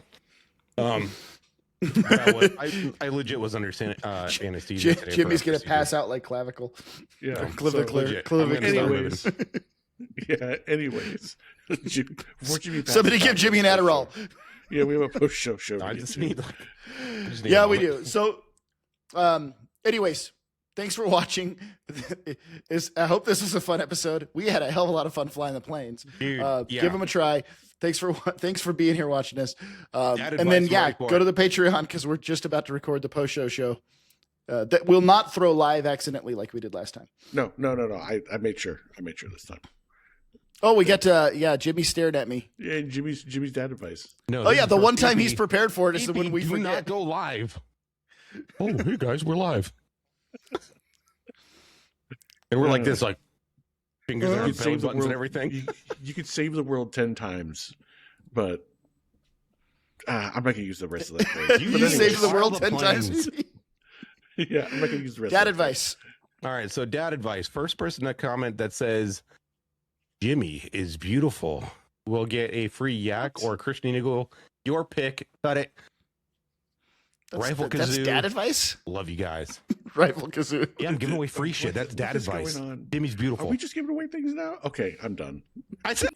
I legit was anesthesia. Jimmy's gonna pass out like clavicle. Yeah, Anyways, yeah. Anyways, somebody give Jimmy an Adderall. Yeah, we have a post-show show. I to just get need. to. I just need Yeah, a we moment. do. So, anyways, thanks for watching. I hope this was a fun episode. We had a hell of a lot of fun flying the planes. Dude, yeah. Give them a try. Thanks for being here watching us. That And then advice, right, go to the Patreon because we're just about to record the post show. That will not throw live accidentally like we did last time. No. I made sure. I made sure this time. Oh, we got Jimmy stared at me. Yeah, Jimmy's dad advice. No, Oh this yeah, is the for one time PP. he's prepared for it is PP, when we do forget. not go live. Oh, hey guys, we're live. And we're like this, like fingers You on our could belly save the buttons and world. everything. You could save the world 10 times, but I'm not gonna use the rest of that phrase. You But anyway, saved the fly world the 10 times. planes. Yeah, I'm not gonna use the rest. Dad of that advice. All right, so dad advice. First person to comment that says Jimmy is beautiful will get a free yak or a Christian Eagle. Your pick. Cut it. Rifle That's kazoo. dad advice. Love you guys. Rifle kazoo. Yeah, I'm giving away free shit. What- That's dad what is advice. going on? Jimmy's Are beautiful. we just giving away things now? Okay, I'm done. I said